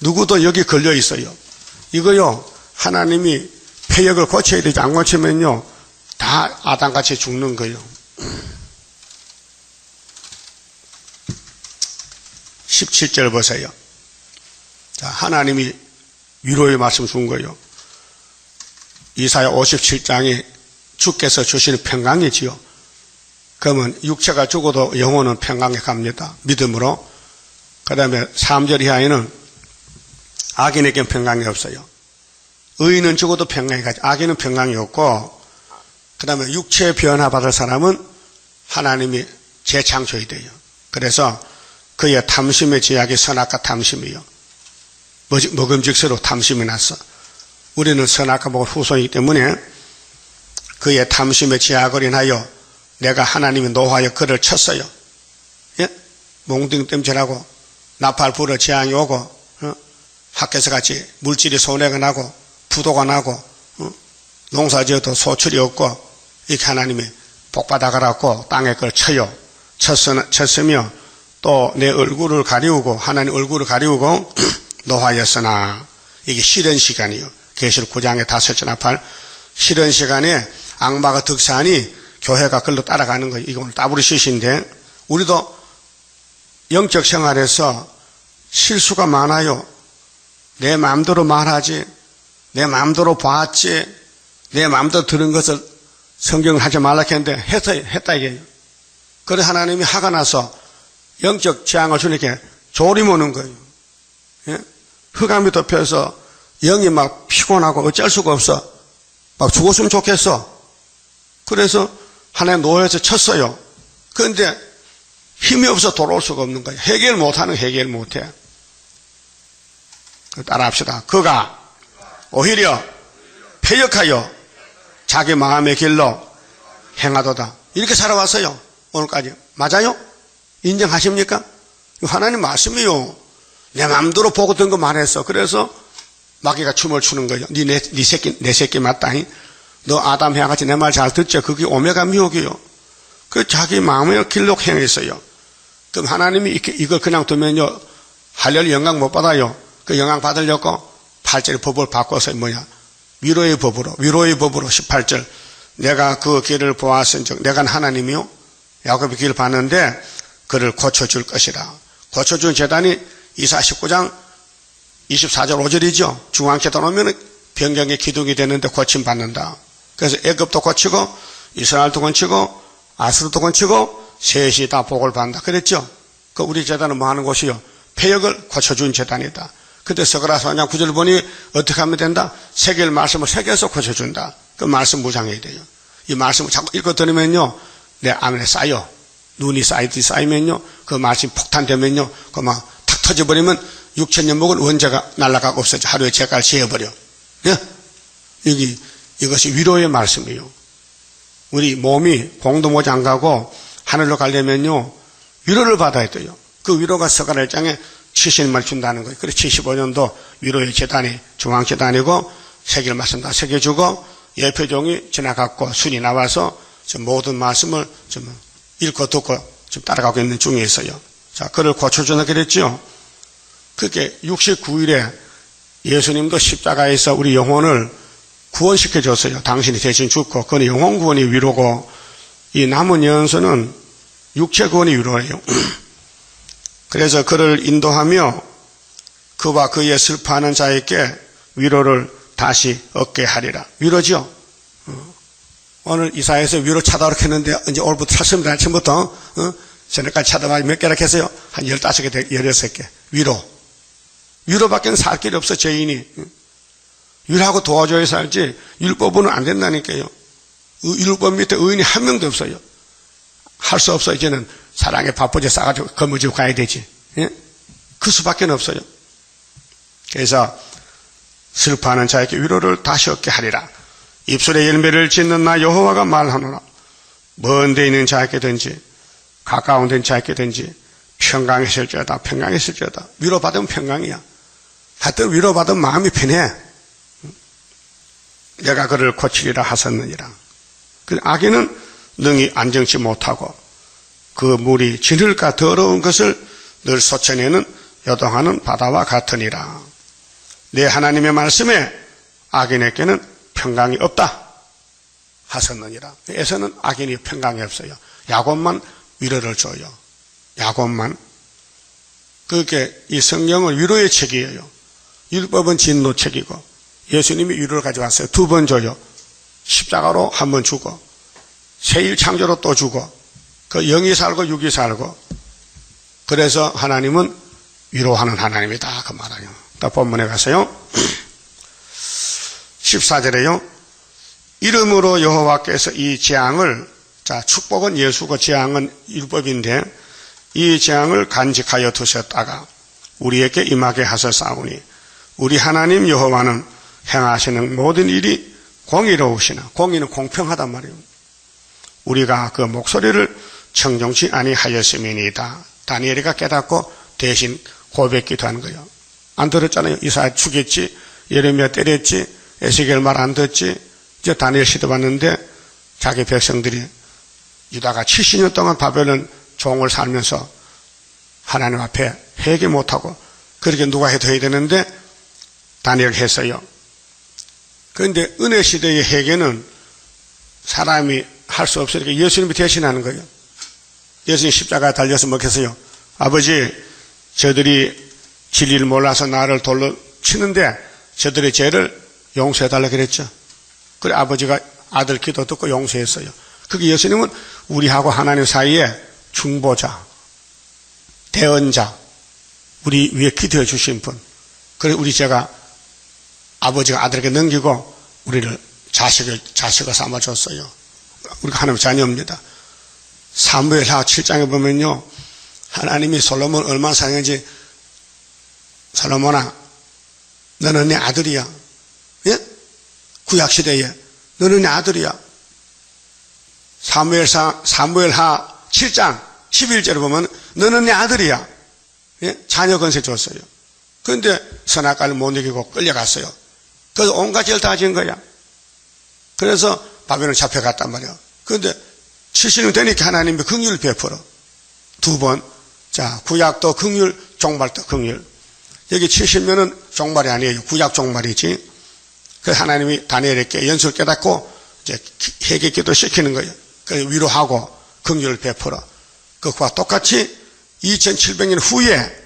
누구도 여기 걸려 있어요. 이거요, 하나님이 폐역을 고쳐야 되지, 안 고치면요, 다 아담같이 죽는 거예요. 17절 보세요. 자, 하나님이 위로의 말씀 준 거예요. 이사야 57장이 주께서 주시는 평강이지요. 그러면 육체가 죽어도 영혼은 평강에 갑니다. 믿음으로. 그 다음에 3절 이하에는 악인에게는 평강이 없어요. 의인은 죽어도 평강이 가지, 악인은 평강이 없고, 그 다음에 육체 변화받을 사람은 하나님이 재창조해야 돼요. 그래서 그의 탐심의 제약이 선악과 탐심이요. 먹음직스러워 탐심이 났어. 우리는 선악과 먹을 후손이기 때문에 그의 탐심의 제약을 인하여 내가 하나님의 노하여 그를 쳤어요. 예? 몽둥댐질하고 나팔 불어 재앙이 오고, 학교에서 같이 물질이 손해가 나고 부도가 나고, 농사지어도 소출이 없고, 이렇게 하나님이 복받아가라고 땅에 그걸 쳐요. 쳤으며 또 내 얼굴을 가리우고, 하나님 얼굴을 가리우고 노하였으나, 이게 실현 시간이요. 계시록 9장에 5절 나팔 실현 시간에 악마가 득세하니 교회가 그걸로 따라가는 거예요. 이거 오늘 따브리시신데, 우리도 영적 생활에서 실수가 많아요. 내 마음대로 말하지, 내 마음대로 봤지, 내 마음대로 들은 것을 성경을 하지 말라 했는데 했다 이게요. 그래 하나님이 화가 나서 영적 재앙을 주니까 졸음 오는 거예요. 예? 흑암이 덮여서 영이 막 피곤하고 어쩔 수가 없어. 막 죽었으면 좋겠어. 그래서 하나님 노예에서 쳤어요. 그런데 힘이 없어 돌아올 수가 없는 거예요. 해결 못하는 해결 못해. 따라합시다. 그가 오히려 패역하여 자기 마음의 길로 행하도다. 이렇게 살아왔어요. 오늘까지. 맞아요? 인정하십니까? 하나님 말씀이요. 내 마음대로 보고 든 거 말했어. 그래서 마귀가 춤을 추는 거예요. 내 새끼 맞다. 너 아담 해같이 내 말 잘 듣죠? 그게 오메가 미혹이요. 그 자기 마음의 길로 행했어요. 그럼 하나님이 이걸 그냥 두면요, 할렐 영광 못 받아요. 그 영광 받으려고 8절의 법을 바꿔서 위로의 법으로 18절 내가 그 길을 보았은즉 내가 하나님이요 야곱의 길을 봤는데 그를 고쳐줄 것이라. 고쳐준 재단이 이사 19장 24절 5절이죠. 중앙재단 오면 변경의 기둥이 되는데 고침받는다. 그래서 애굽도 고치고 이스라엘도 고치고 아스르도 고치고 셋이 다 복을 받는다. 그랬죠. 그 우리 재단은 뭐 하는 곳이요? 폐역을 고쳐준 재단이다. 근데 서가라서 4장 9절 보니 어떻게 하면 된다? 새길 말씀을 새겨서 고쳐준다. 그 말씀 무장해야 돼요. 이 말씀을 자꾸 읽어 들으면요, 내 안에 쌓여. 눈이 쌓이면요, 그 말씀이 폭탄되면요, 그 막 탁 터져버리면 6,000년 먹은 원자가 날아가고 없어져. 하루에 제갈 지어버려. 예? 여기 이것이 위로의 말씀이에요. 우리 몸이 공도 못 안 가고 하늘로 가려면요, 위로를 받아야 돼요. 그 위로가 스가랴 1장에 70을 준다는 거예요. 그래서 75년도 위로의 재단이 중앙재단이고 새길 말씀 다 새겨주고 예표종이 지나갔고 순이 나와서 모든 말씀을 좀 읽고 듣고 좀 따라가고 있는 중에 있어요. 자, 그를 고쳐주나 그랬죠. 그렇게 69일에 예수님도 십자가에서 우리 영혼을 구원시켜줬어요. 당신이 대신 죽고, 그건 영혼 구원이 위로고, 이 남은 연수는 육체 구원이 위로예요. 그래서 그를 인도하며 그와 그의 슬퍼하는 자에게 위로를 다시 얻게 하리라. 위로죠. 오늘 이사에서 위로 찾아오라 했는데, 이제 오늘부터 찾습니다. 아침부터, 저녁까지 찾아봐 몇 개라 했어요? 한 15개, 16개. 위로밖에 살 길이 없어, 죄인이. 위로하고 도와줘야 살지, 율법은 안 된다니까요. 율법 밑에 의인이 한 명도 없어요. 할 수 없어. 이제는 사랑에 바쁘게 싸가지고 거머쥐고 가야 되지. 예? 그 수밖에 없어요. 그래서 슬퍼하는 자에게 위로를 다시 얻게 하리라. 입술에 열매를 짓는 나 여호와가 말하노라. 먼 데 있는 자에게든지 가까운 데 있는 자에게든지 평강했을지어다. 평강했을지어다. 위로받으면 평강이야. 하여튼 위로받으면 마음이 편해. 내가 그를 고치리라 하셨느니라. 그 악인은 능히 안정치 못하고 그 물이 진흙과 더러운 것을 늘 쏟아내는 요동하는 바다와 같으니라. 내 하나님의 말씀에 악인에게는 평강이 없다 하셨느니라. 에서는 악인이 평강이 없어요. 야곱만 위로를 줘요. 야곱만. 그렇게 이 성경은 위로의 책이에요. 율법은 진노책이고 예수님이 위로를 가져왔어요. 2번 줘요. 십자가로 한 번 주고 새일 창조로 또 주고 그 영이 살고 육이 살고 그래서 하나님은 위로하는 하나님이다 그 말이에요. 또 본문에 가서요. 14절에요. 이름으로 여호와께서 이 재앙을, 자, 축복은 예수고 재앙은 율법인데 이 재앙을 간직하여 두셨다가 우리에게 임하게 하셨사오니 우리 하나님 여호와는 행하시는 모든 일이 공의로우시나. 공의는 공평하단 말이에요. 우리가 그 목소리를 청종치 아니하였음이니이다. 다니엘이가 깨닫고 대신 고백기도 한 거예요. 안 들었잖아요. 이사야 죽였지, 예레미야 때렸지, 에스겔 말 안 듣지. 이제 다니엘 시도 봤는데 자기 백성들이 유다가 70년 동안 바벨론 종을 살면서 하나님 앞에 회개 못하고 그렇게 누가 해도 해야 되는데 다니엘 했어요. 그런데 은혜 시대의 회개는 사람이 할 수 없으니까 예수님이 대신하는 거예요. 예수님 십자가에 달려서 먹겠어요. 아버지, 저들이 진리를 몰라서 나를 돌로 치는데 저들의 죄를 용서해달라 그랬죠. 그래 아버지가 아들 기도 듣고 용서했어요. 그게 예수님은 우리하고 하나님 사이에 중보자, 대언자, 우리 위에 기도해 주신 분. 그래 우리 죄가 아버지가 아들에게 넘기고 우리를 자식을 삼아줬어요. 우리가 하나님의 자녀입니다. 사무엘하 7장에 보면요. 하나님이 솔로몬 얼마나 사랑했는지 솔로몬아 너는 내 아들이야. 예? 구약시대에 너는 내 아들이야. 사무엘하 7장 11절에 보면 너는 내 아들이야. 예? 자녀 건세 줬어요. 그런데 선악과를 못 이기고 끌려갔어요. 그래서 온갖 죄를 다 지은 거야. 그래서 바벨론 잡혀갔단 말이야. 그런데 70년 되니까 하나님이 긍휼을 베풀어. 2번. 자, 구약도 긍휼, 종말도 긍휼. 여기 70년은 종말이 아니에요. 구약 종말이지. 그래서 하나님이 다니엘에게 연수를 깨닫고 이제 회개 기도 시키는 거예요. 그래서 위로하고 긍휼을 베풀어. 그와 똑같이 2700년 후에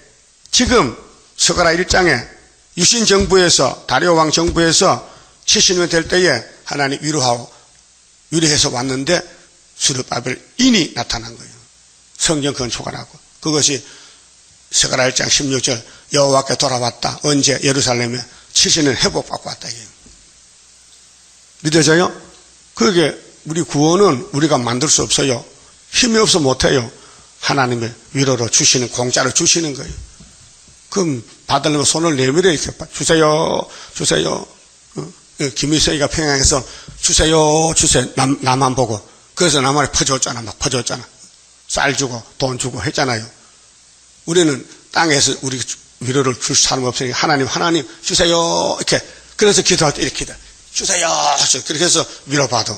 지금 스가랴 1장에 유신 정부에서 다리오 왕 정부에서 70년 될 때에 하나님 위로해서 왔는데 스룹바벨인이 나타난 거예요. 성경 그건 초과하고 그것이 스가랴 1장 16절 여호와께 돌아왔다. 언제? 예루살렘에 70년 회복받고 왔다. 믿어져요? 그게 우리 구원은 우리가 만들 수 없어요. 힘이 없어 못해요. 하나님의 위로로 주시는 공짜로 주시는 거예요. 그럼 받으려면 손을 내밀어 이렇게 주세요. 주세요. 김일성이가 평양에서 주세요, 주세요. 남한 보고. 그래서 남한에 퍼줬잖아. 막 퍼줬잖아. 쌀 주고, 돈 주고 했잖아요. 우리는 땅에서 우리 위로를 줄 사람 없으니까 하나님 주세요. 이렇게. 그래서 기도할 때 이렇게 주세요. 그렇게 해서 위로받아.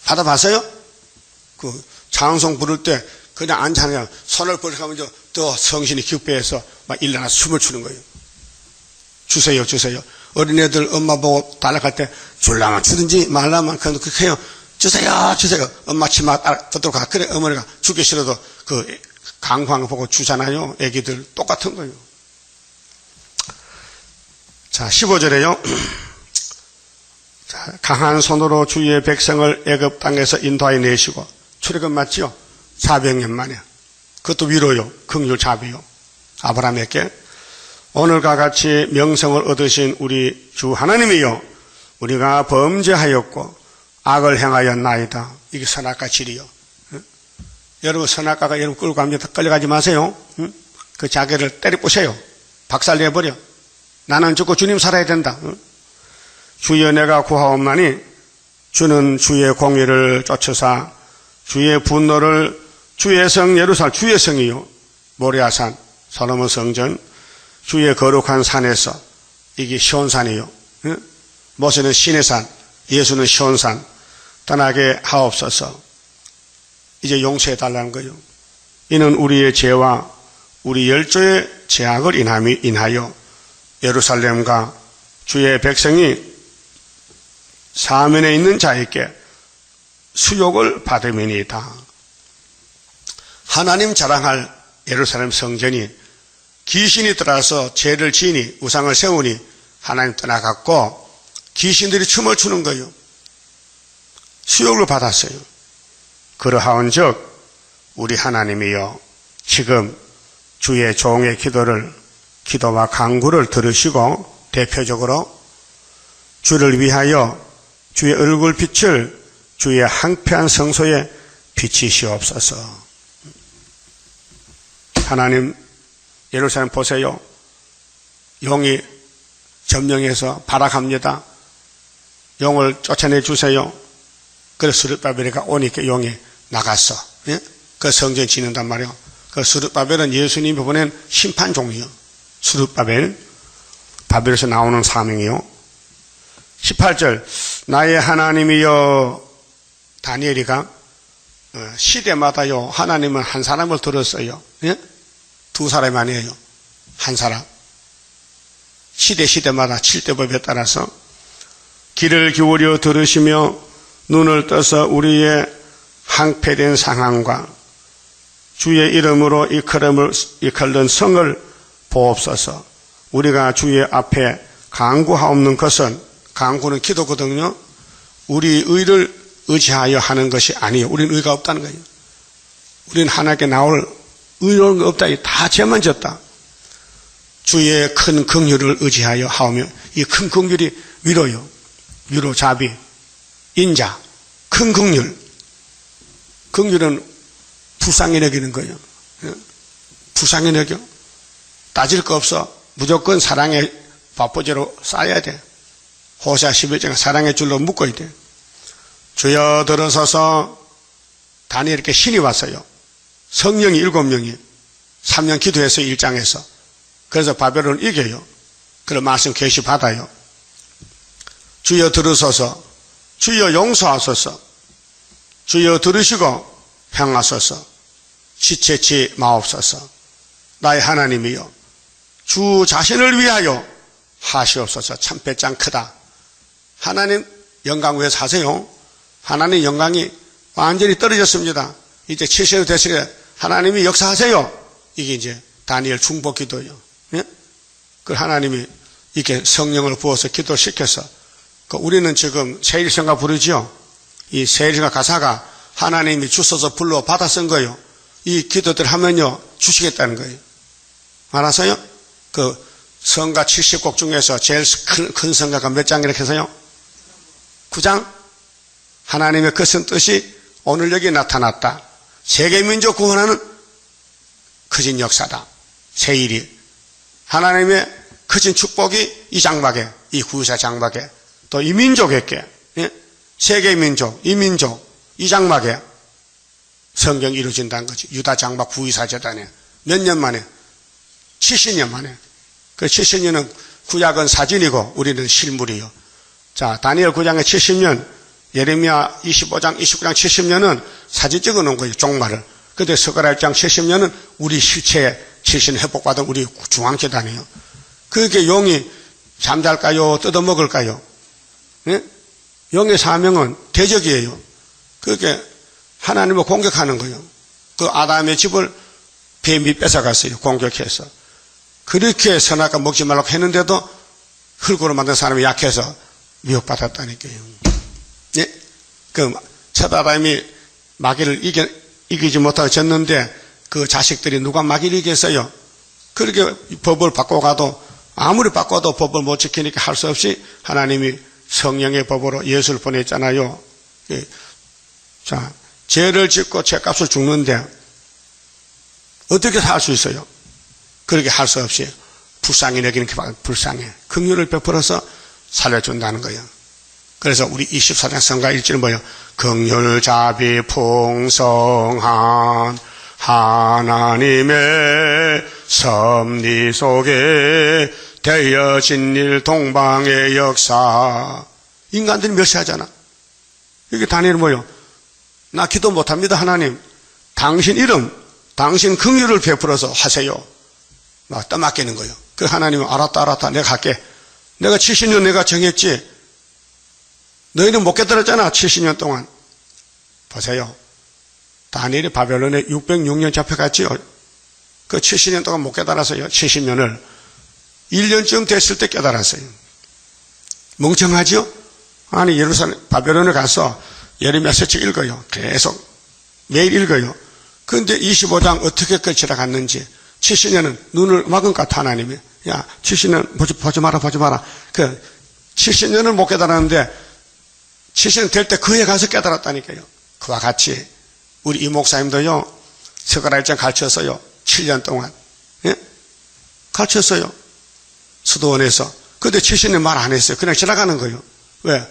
받아봤어요? 그 장송 부를 때 그냥 앉아서 손을 벌려가면 더 성신이 기쁘해서 막 일어나서 춤을 추는 거예요. 주세요, 주세요. 어린애들 엄마 보고 달락할 때 줄라면 주든지 말라면 그렇게 해요. 주세요, 주세요. 엄마 치마 뜯도록 가. 그래, 어머니가 주기 싫어도 그 강광 보고 주잖아요. 애기들 똑같은 거예요. 자, 15절에요. 자, 강한 손으로 주의 백성을 애굽 땅에서 인도하여 내시고 출애굽 맞지요? 400년 만에. 그것도 위로요. 긍휼 자비요. 아브라함에게 오늘과 같이 명성을 얻으신 우리 주 하나님이요. 우리가 범죄하였고 악을 행하였나이다. 이게 선악과 질이요. 응? 여러분 선악과가 여러분 끌고 갑니다. 끌려가지 마세요. 응? 그 자기를 때려부셔요. 박살내버려. 나는 죽고 주님 살아야 된다. 응? 주여 내가 구하옵나니 주는 주의 공의를 쫓으사 주의 분노를 주의 성 예루살렘 주의 성이요 모리아산 솔로몬 성전 주의 거룩한 산에서 이게 시온산이요. 응? 모세는 신의 산, 예수는 시온산 떠나게 하옵소서. 이제 용서해 달라는 거예요. 이는 우리의 죄와 우리 열조의 죄악을 인하여 예루살렘과 주의 백성이 사면에 있는 자에게 수욕을 받음이니이다. 하나님 자랑할 예루살렘 성전이 귀신이 들어와서 죄를 지으니 우상을 세우니 하나님 떠나갔고 귀신들이 춤을 추는 거예요. 수욕을 받았어요. 그러하온즉 우리 하나님이여 지금 주의 종의 기도와 간구를 들으시고 대표적으로 주를 위하여 주의 얼굴빛을 주의 황폐한 성소에 비치시옵소서. 하나님 예루살렘 보세요. 용이 점령해서 발악합니다. 용을 쫓아내 주세요. 그래서 스룹바벨이가 오니까 용이 나갔어. 예? 그 성전 짓는단 말이에요. 그 스룹바벨은 예수님이 보낸 심판종이요. 스룹바벨, 바벨에서 나오는 사명이요. 18절 나의 하나님이여. 다니엘이가 시대마다요 하나님은 한 사람을 들었어요. 예? 두 사람이 아니에요. 한 사람. 시대마다 칠대법에 따라서 귀를 기울여 들으시며 눈을 떠서 우리의 황폐된 상황과 주의 이름으로 이끌는 성을 보옵소서. 우리가 주의 앞에 간구하옵는 것은, 간구는 기도거든요. 우리 의를 의지하여 하는 것이 아니에요. 우리는 의가 없다는 거예요. 우리는 하나님께 나올 의로운 거 없다. 다 죄만 졌다. 주의 큰 긍휼을 의지하여 하오며, 이 큰 긍휼이 위로요. 위로, 자비, 인자, 큰 긍휼. 긍휼은 불쌍히 여기는 거예요. 불쌍히 여겨. 따질 거 없어. 무조건 사랑의 밥보제로 쌓아야 돼. 호세아 11장에 사랑의 줄로 묶어야 돼. 주여 들어서서 다니엘에게 신이 왔어요. 성령이 7명이 3년 기도해서 1장에서. 그래서 바벨론을 이겨요. 그런 말씀 계시 받아요. 주여 들으소서. 주여 용서하소서. 주여 들으시고 향하소서. 지체치 마옵소서. 나의 하나님이여 주 자신을 위하여 하시옵소서. 참 배짱 크다. 하나님 영광 위에서 하세요. 하나님 영광이 완전히 떨어졌습니다. 이제 70년 됐으니까 하나님이 역사하세요. 이게 이제 다니엘 중보 기도예요. 예? 그 하나님이 이렇게 성령을 부어서 기도를 시켜서 우리는 지금 세일성가 부르지요. 이 세일성가 가사가 하나님이 주셔서 불러 받아 쓴 거예요. 이 기도들 하면요 주시겠다는 거예요. 알았어요? 그 성가 70곡 중에서 제일 큰 성가가 몇 장이라고 해서요? 9장? 하나님의 크신 뜻이 오늘 여기 나타났다. 세계민족 구원하는 크신 역사다. 세일이. 하나님의 크신 축복이 이 장막에, 이 구유사 장막에, 또 이민족에게, 예? 세계 민족, 이민족, 이 장막에 성경이 이루어진다는 거지. 유다 장막 구이사 재단에 몇 년 만에? 70년 만에. 그 70년은 구약은 사진이고 우리는 실물이요. 자, 다니엘 9장에 70년, 예레미야 25장, 29장 70년은 사진 찍어 놓은 거예요, 종말을. 근데 스가랴 1장 70년은 우리 실체에 70년 회복받은 우리 중앙재단이에요. 그렇게 용이 잠잘까요? 뜯어먹을까요? 예? 용의 사명은 대적이에요. 그렇게 하나님을 공격하는 거예요. 그 아담의 집을 뱀이 뺏어갔어요, 공격해서. 그렇게 선악과 먹지 말라고 했는데도 흙으로 만든 사람이 약해서 미혹받았다니까요. 예? 그 첫 아담이 마귀를 이기지 못하고 졌는데 그 자식들이 누가 마귀를 이겼어요? 그렇게 법을 바꿔가도 아무리 바꿔도 법을 못 지키니까 할 수 없이 하나님이 성령의 법으로 예수를 보냈잖아요. 예. 자, 죄를 짓고 죄값을 죽는데 어떻게 살 수 있어요? 그렇게 할 수 없이 불쌍히 여기는 게 불쌍해. 긍휼을 베풀어서 살려준다는 거예요. 그래서 우리 24장 성가 1절은 뭐예요? 긍휼자비 풍성한 하나님의 섭리 속에 되어진 일 동방의 역사. 인간들이 멸시하잖아. 이게 다니엘은 뭐예요? 나 기도 못합니다, 하나님. 당신 이름, 당신 긍휼을 베풀어서 하세요. 막 떠맡기는 거예요. 그 하나님은 알았다, 내가 할게. 내가 70년 내가 정했지. 너희는 못 깨달았잖아, 70년 동안. 보세요. 다니엘이 바벨론에 606년 잡혀갔지요. 그 70년 동안 못 깨달았어요. 70년을. 1년쯤 됐을 때 깨달았어요. 멍청하죠? 아니, 예루살렘, 바벨론에 가서 예레미야 서책 읽어요. 계속. 매일 읽어요. 그런데 25장 어떻게 끝이라 갔는지 70년은 눈을 막은 것 같아, 하나님이. 야, 70년 보지 마라. 그 70년을 못 깨달았는데 70년 될 때 그에 가서 깨달았다니까요. 그와 같이 우리 이 목사님도요, 스가랴 1장 가르쳤어요. 7년 동안. 예? 가르쳤어요. 수도원에서. 근데 70년 말 안 했어요. 그냥 지나가는 거예요. 왜?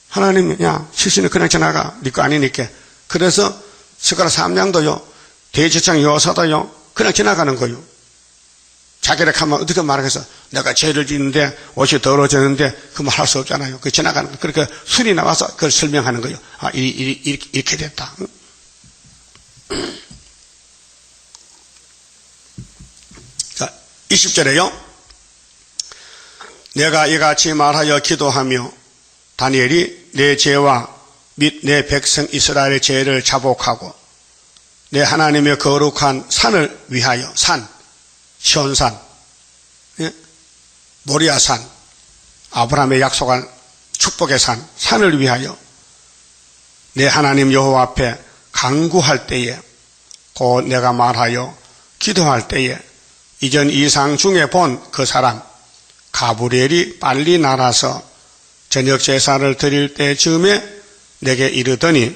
하나님이, 야, 70년 그냥 지나가. 네 거 아니니까. 그래서 스가랴 3장도요, 대제사장 여호사도요, 그냥 지나가는 거예요. 자기를 하면 어떻게 말하겠어? 내가 죄를 짓는데 옷이 더러워졌는데 그 말 할 수 없잖아요. 그 지나가는 거. 그러니까 술이 나와서 그걸 설명하는 거예요. 아, 이렇게 됐다. 자, 20절에요. 내가 이같이 말하여 기도하며 다니엘이 내 죄와 및 내 백성 이스라엘의 죄를 자복하고 내 하나님의 거룩한 산을 위하여 산, 시온산, 예? 모리아산, 아브라함의 약속한 축복의 산, 산을 위하여 내 하나님 여호와 앞에 간구할 때에 곧 내가 말하여 기도할 때에 이전 이상 중에 본 그 사람 가브리엘이 빨리 날아서 저녁 제사를 드릴 때쯤에 내게 이르더니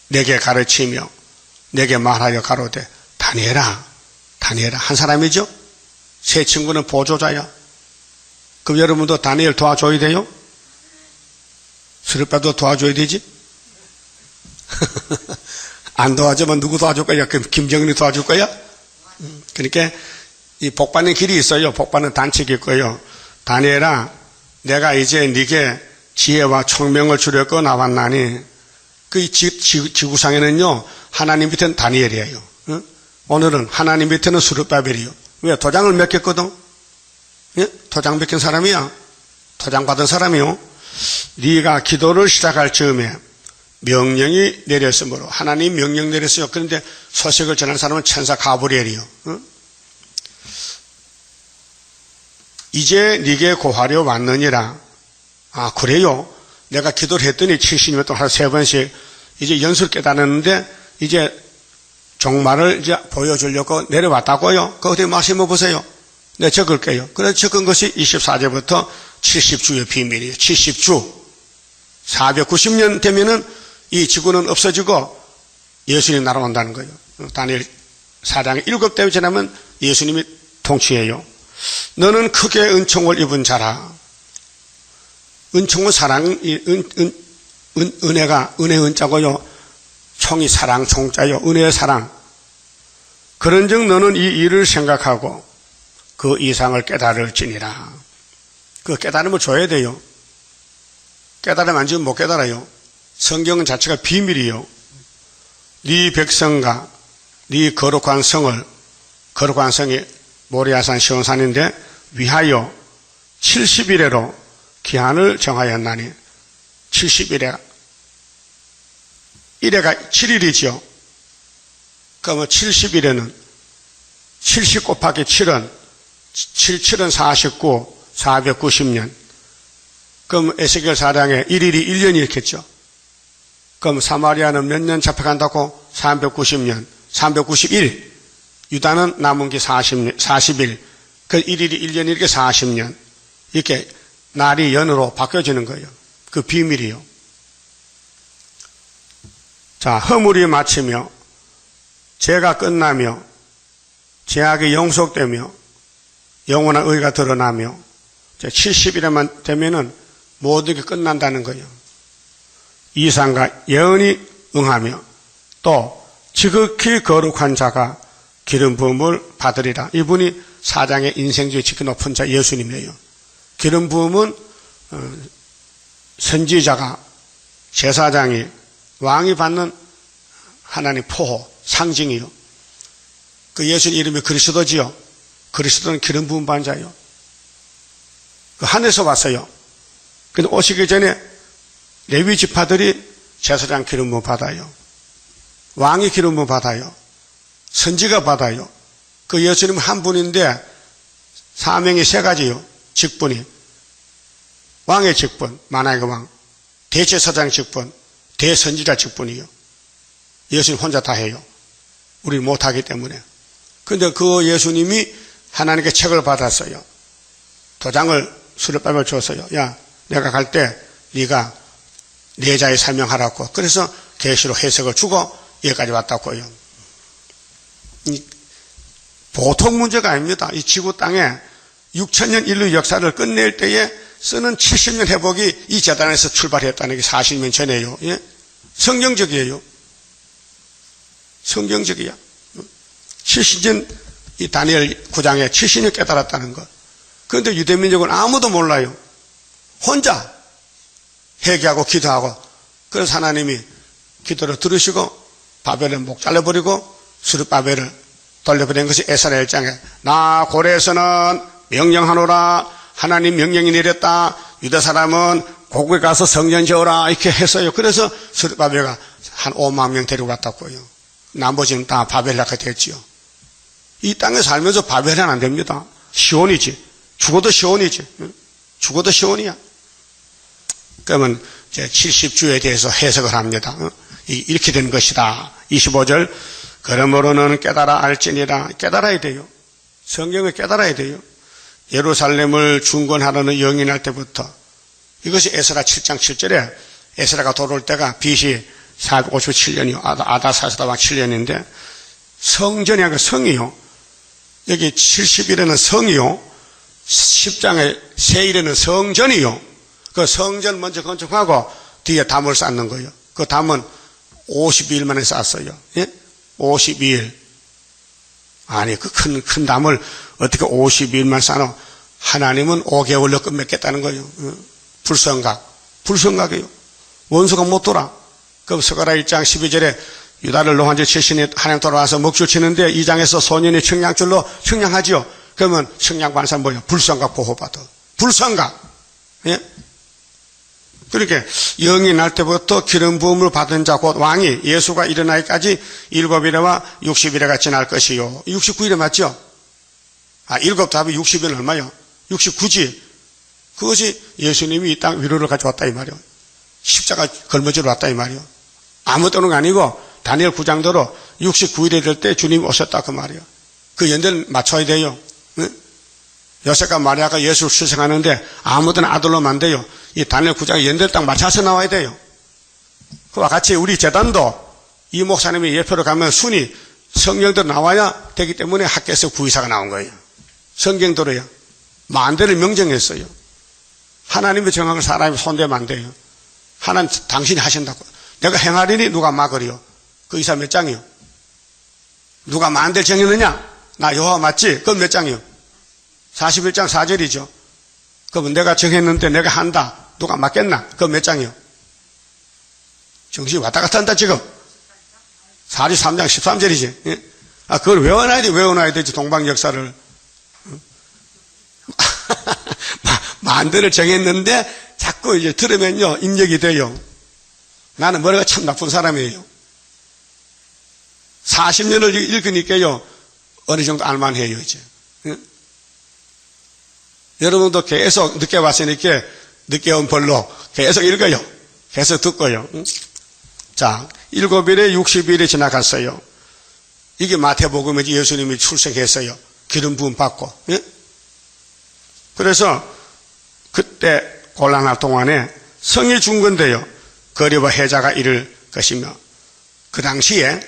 내게 가르치며 내게 말하여 가로되 다니엘아 한 사람이죠? 세 친구는 보조자야. 그럼 여러분도 다니엘 도와줘야 돼요? 스룹바도 도와줘야 되지? 안 도와주면 누구 도와줄 거야? 그럼 김정은이 도와줄 거야? 그러니까 이 복받는 길이 있어요. 복받는 단칙이 있고요. 다니엘아, 내가 이제 네게 지혜와 총명을 주려고 나왔나니 그 지구상에는요 하나님 밑에는 다니엘이에요. 응? 오늘은 하나님 밑에는 스룹바벨이요. 왜? 도장을 맡겼거든. 예? 도장 맡긴 사람이야. 도장 받은 사람이요. 네가 기도를 시작할 즈음에 명령이 내렸으므로 하나님 명령 내렸어요. 그런데 소식을 전한 사람은 천사 가브리엘이요. 응? 이제 네게 고하려 왔느니라. 아, 그래요? 내가 기도를 했더니 70년 동안 하루 3번씩 이제 연수를 깨달았는데 이제 종말을 이제 보여주려고 내려왔다고요? 그거 어떻게 말씀해 보세요. 네, 적을게요. 그래서 적은 것이 24절부터 70주의 비밀이에요. 70주. 490년 되면은 이 지구는 없어지고 예수님이 날아온다는 거예요. 다니엘 4장에 7대회 지나면 예수님이 통치해요. 너는 크게 은총을 입은 자라. 은총은 사랑, 은혜가, 은혜 은자고요. 총이 사랑, 총자요. 은혜의 사랑. 그런즉 너는 이 일을 생각하고 그 이상을 깨달을지니라. 그 깨달음을 줘야 돼요. 깨달으면 안 지금 못 깨달아요. 성경 자체가 비밀이요. 네 백성과 네 거룩한 성을, 거룩한 성이 모리아산 시온산인데 위하여 70일에로 기한을 정하였나니 70일에 1회가 7일이죠. 그러면 70일에는 70 곱하기 7은 77은 49, 490년. 그럼 에스겔 4장에 1일이 1년이 있겠죠. 그럼 사마리아는 몇 년 잡혀간다고? 390년, 391. 유다는 남은 게 40일. 그 1일이 1년이 이렇게 40년. 이렇게 날이 연으로 바뀌어지는 거예요. 그 비밀이요. 자, 허물이 마치며 죄가 끝나며 죄악이 영속되며 영원한 의가 드러나며 70일에만 되면은 모든 게 끝난다는 거예요. 이상과 예언이 응하며 또 지극히 거룩한 자가 기름 부음을 받으리라. 이분이 사장의 인생주의 지극히 높은 자 예수님이에요. 기름 부음은 선지자가, 제사장이, 왕이 받는 하나님 포호, 상징이요. 그 예수님 이름이 그리스도지요. 그리스도는 기름 부음 받은 자예요. 그 하늘에서 왔어요. 근데 오시기 전에 레위 지파들이 제사장 기름 부음 받아요. 왕이 기름 부음 받아요. 선지가 받아요. 그 예수님은 한 분인데 사명이 세 가지요. 직분이. 왕의 직분, 만왕의 왕. 대제사장 직분, 대선지자 직분이요. 예수님 혼자 다 해요. 우리 못하기 때문에. 근데 그 예수님이 하나님께 책을 받았어요. 도장을 수레밥을 줬어요. 야, 내가 갈 때 네가 네 자에 설명하라고. 그래서 계시록 해석을 주고 여기까지 왔다고요. 보통 문제가 아닙니다. 이 지구 땅에 6천년 인류 역사를 끝낼 때에 쓰는 70년 회복이 이 재단에서 출발했다는 게 40년 전에요. 예? 성경적이에요. 성경적이야. 70년 이 다니엘 9장에 70년 깨달았다는 것. 그런데 유대민족은 아무도 몰라요. 혼자 회개하고 기도하고. 그래서 하나님이 기도를 들으시고 바벨을 목 잘라버리고 스룹바벨을 돌려버린 것이 에스라 1장에 나 고레에서는 명령하노라. 하나님 명령이 내렸다. 유다 사람은 고국에 가서 성전 지어라. 이렇게 했어요. 그래서 스룹바벨가 한 5만 명 데리고 왔다고요. 나머지는 다 바벨라가 됐지요. 이 땅에 살면서 바벨은 안 됩니다. 시온이지. 죽어도 시온이지. 죽어도 시온이야. 그러면 이제 70주에 대해서 해석을 합니다. 이렇게 된 것이다. 25절. 그러므로 너는 깨달아 알지니라. 깨달아야 돼요. 성경을 깨달아야 돼요. 예루살렘을 중건하려는 영이 날 때부터 이것이 에스라 7장 7절에 에스라가 돌아올 때가 BC 457년이요. 아다사스다왕 7년인데 성전이 성이요. 여기 70일에는 성이요. 10장의 세일에는 성전이요. 그 성전 먼저 건축하고 뒤에 담을 쌓는 거예요. 그 담은 52일 만에 쌓았어요. 예? 52일. 아니, 그 큰 담을 어떻게 52일만 쌓노? 하나님은 5개월로 끝맺겠다는 거예요. 불성각이에요. 원수가 못 돌아. 그럼 스가랴 1장 12절에 유다를 노한지 70년 하나님 돌아와서 먹줄 치는데 2장에서 소년이 청량줄로 청량하지요. 그러면 청량관사 뭐예요? 불성각 보호받아. 불성각. 예? 그렇게 영이 날 때부터 기름 부음을 받은 자 곧 왕이 예수가 일어나기까지 7일에와 60일에가 지날 것이요. 69일에 맞죠? 7 답이 60일은 얼마요? 69지. 그것이 예수님이 이 땅 위로를 가져왔다 이 말이요. 십자가 걸머지러 왔다 이 말이요. 아무 때는 아니고 다니엘 9장대로 69일에 될 때 주님이 오셨다 그 말이요. 그 연대를 맞춰야 돼요. 응? 요셉과 마리아가 예수를 출생하는데 아무데나 아들로 만돼요. 이 다니엘 9장의 연대를 딱 맞춰서 나와야 돼요. 그와 같이 우리 재단도 이 목사님이 예표로 가면 순위 성경대로 나와야 되기 때문에 학교에서 구의사가 나온 거예요. 성경대로요. 만대를 명정했어요. 하나님이 정한 걸 사람이 손대면 안 돼요. 하나님 당신이 하신다고. 내가 행하리니 누가 막으리요. 그 이사 몇 장이요? 누가 만들 정했느냐? 나 여호와 맞지? 그건 몇 장이요? 41장 4절이죠. 그러면 내가 정했는데 내가 한다. 누가 맞겠나? 그건 몇 장이요? 정신이 왔다 갔다 한다 지금. 43장 13절이지. 예? 그걸 외워놔야 되지 동방 역사를. 만들을 정했는데 자꾸 이제 들으면요 입력이 돼요. 나는 머리가 참 나쁜 사람이에요. 40년을 읽으니까요 어느 정도 알만해요 이제. 응? 여러분도 계속 늦게 왔으니까 늦게 온 벌로 계속 읽어요. 계속 듣고요. 응? 자, 7일에 60일이 지나갔어요. 이게 마태복음에 예수님이 출생했어요. 기름 부음 받고. 응? 그래서 그때 곤란할 동안에 성이 준 건데요. 거리와 해자가 이를 것이며 그 당시에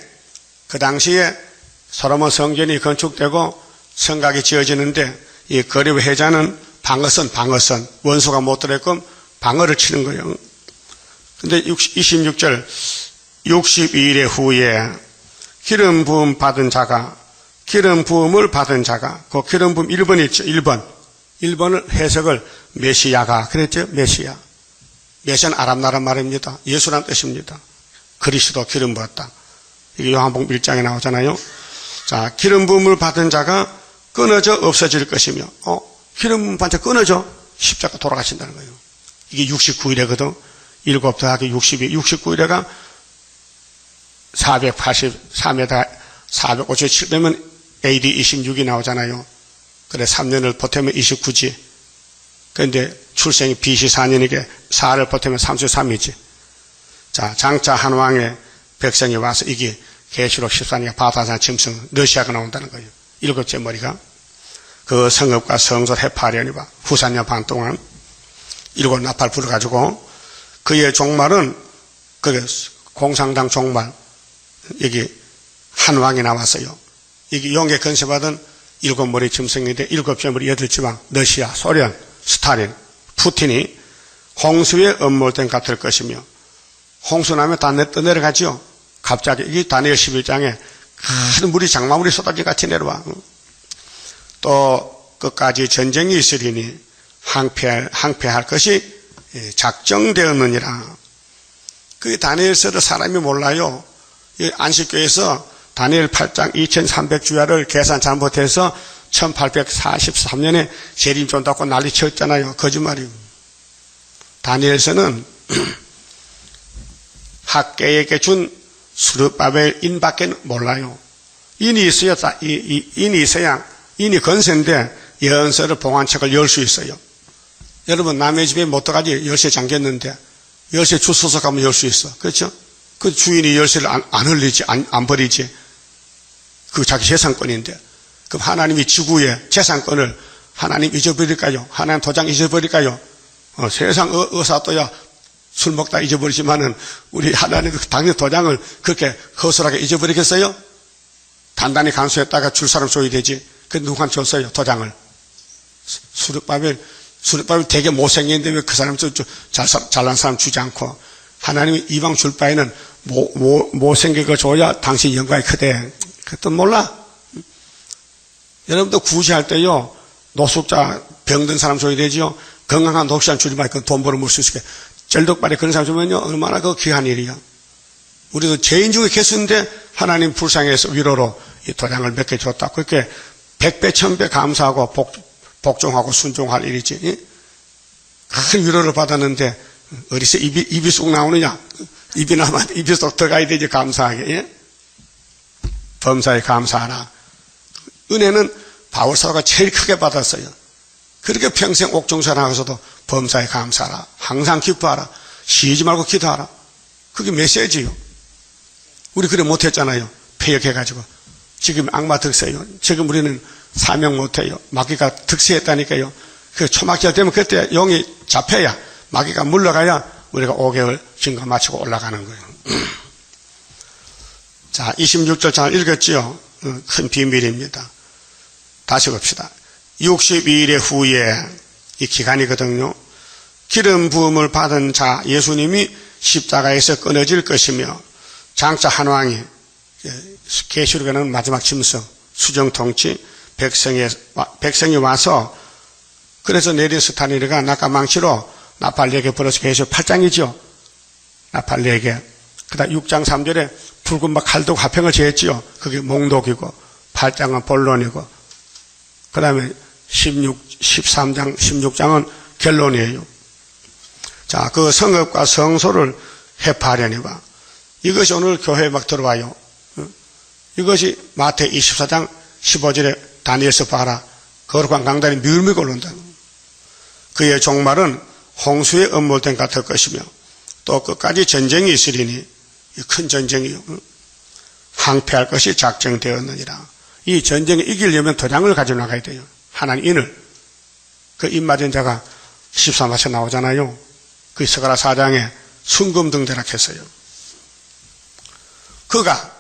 솔로몬 성전이 건축되고 성곽이 지어지는데 이 거리와 해자는 방어선 원수가 못 들어있고 방어를 치는 거예요. 근데 26절 62일 후에 기름 부음을 받은 자가 그 기름 부음 1번 있죠. 1번을 해석을 메시아가 그랬죠. 메시아는 아랍나라 말입니다. 예수란 뜻입니다. 그리스도 기름 부었다. 이게 요한복음 1장에 나오잖아요. 자, 기름 부음을 받은 자가 끊어져 없어질 것이며 기름 부음 받은 자 끊어져 십자가 돌아가신다는 거예요. 이게 69일이거든. 7 더하기 62, 69일에가 483에다 457되면 AD 26이 나오잖아요. 그래 3년을 보태면 29지. 그런데 출생이 BC 4년이게 4를 보태면 33이지. 자, 장차 한 왕의 백성이 와서 이게 계시록 14년 바다산 짐승 러시아가 나온다는 거예요. 7째 머리가 그 성읍과 성소 해파하려니와 후산년 반 동안 7 나팔 불어가지고 그의 종말은 그 공상당 종말 여기 한 왕이 나왔어요. 이게 용의 건세받은 7머리 짐승인데 7째 머리 8지방 러시아, 소련, 스탈린, 푸틴이 홍수에 엄몰된 같을 것이며 홍수 나면 다 떠내려가죠. 갑자기 이게 다니엘 11장에 큰 물이 장마물이 쏟아지 같이 내려와. 또 끝까지 전쟁이 있으리니 항폐할 것이 작정되었느니라. 그 다니엘서를 사람이 몰라요. 안식교에서 다니엘 8장 2300주야를 계산 잘못해서 1843년에 재림 쫀다고 난리 쳤잖아요. 거짓말이에요. 다니엘서는 학계에게 준 수르바벨 인밖에 몰라요. 인이 건세인데 예언서를 봉안책을 열 수 있어요. 여러분 남의 집에 못 들어가지 열쇠 잠겼는데 열쇠 주워서 가면 열 수 있어. 그렇죠? 그 주인이 열쇠를 안 흘리지, 안 버리지. 그 자기 재산권인데. 그럼 하나님이 지구의 재산권을 하나님 잊어버릴까요? 하나님 도장 잊어버릴까요? 세상 의사또야 술 먹다 잊어버리지만은 우리 하나님 당연히 도장을 그렇게 허술하게 잊어버리겠어요? 단단히 간수했다가 줄 사람 줘야 되지. 그 누구한테 줬어요? 도장을. 수르바벨 되게 못생겼는데 왜 그 사람 잘난 사람 주지 않고 하나님이 이방 줄 바에는 못생긴 거 줘야 당신 영광이 크대. 그것도 몰라. 여러분도 구제할 때요 노숙자 병든 사람 줘야 되죠. 건강한 독실한 주지 말고 돈 벌어 먹을 수 있게 쩔뚝발에 그런 사람 주면요 얼마나 그 귀한 일이야. 우리도 죄인 중에 개수인데 하나님 불쌍해서 위로로 이 도장을 몇 개 줬다. 그렇게 100배 1000배 감사하고 복종하고 순종할 일이지. 큰 위로를 받았는데 어디서 입이 쑥 나오느냐. 입이 나면 입이 쏙 들어가야 되지. 감사하게. 예? 범사에 감사하라. 은혜는 바울사도가 제일 크게 받았어요. 그렇게 평생 옥중생활하고서도 범사에 감사하라. 항상 기뻐하라. 쉬지 말고 기도하라. 그게 메시지요. 우리 그래 못했잖아요. 폐역해가지고. 지금 악마 득세요. 지금 우리는 사명 못해요. 마귀가 득세했다니까요. 그 초막기가 되면 그때 영이 잡혀야 마귀가 물러가야 우리가 5개월 증거 마치고 올라가는 거예요. 자, 26절 잘 읽었지요? 큰 비밀입니다. 다시 봅시다. 62일 후에 이 기간이거든요. 기름 부음을 받은 자 예수님이 십자가에서 끊어질 것이며 장차 한왕이 계시록에는 마지막 짐승 수정통치 백성이 와서 그래서 네리스타니가 낙가망치로 나팔4개 벌어서 계시록 8장이죠. 나팔 4개. 그 다음 6장 3절에 붉은 막 칼도 화평을 제했지요. 그게 몽독이고 8장은 본론이고 그 다음에 13장 16장은 결론이에요. 자, 그 성읍과 성소를 해파하려니와 이것이 오늘 교회에 막 들어와요. 이것이 마태 24장 15절에 다니엘서 봐라. 거룩한 강단이 밀밀고 오른다. 그의 종말은 홍수의 음몰된 같을 것이며 또 끝까지 전쟁이 있으리니 큰 전쟁이요. 항폐할 것이 작정되었느니라. 이 전쟁에 이기려면 도량을 가져나가야 돼요. 하나님 인을. 그 입맞은 자가 13화에 나오잖아요. 그 스가랴 4장에 순금등대락했어요. 그가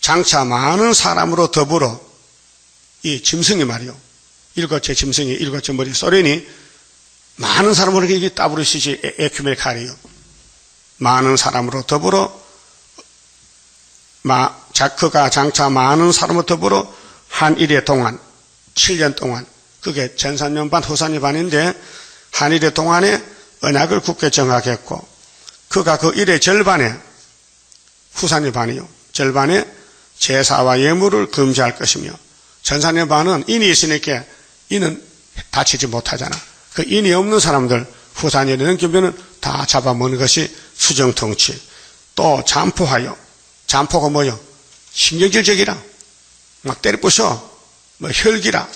장차 많은 사람으로 더불어 이 짐승이 말이요. 일곱째 짐승이 일곱째 머리 소련이 많은 사람으로 이게 따브르시지 에큐메칼이요. 많은 사람으로 더불어 그가 장차 많은 사람으로 더불어 한 일의 동안 7년 동안 그게 전산년 반 후산년 반인데 한 일의 동안에 언약을 굳게 정하겠고 그가 그 일의 절반에 후산년 반이요. 절반에 제사와 예물을 금지할 것이며 전산년 반은 인이 있으니까 인은 다치지 못하잖아. 그 인이 없는 사람들 후산년에 넘기면 다 잡아먹는 것이 수정통치. 또 잠포하여 잠포가 뭐요? 신경질적이라 막 때려부셔 뭐 혈기라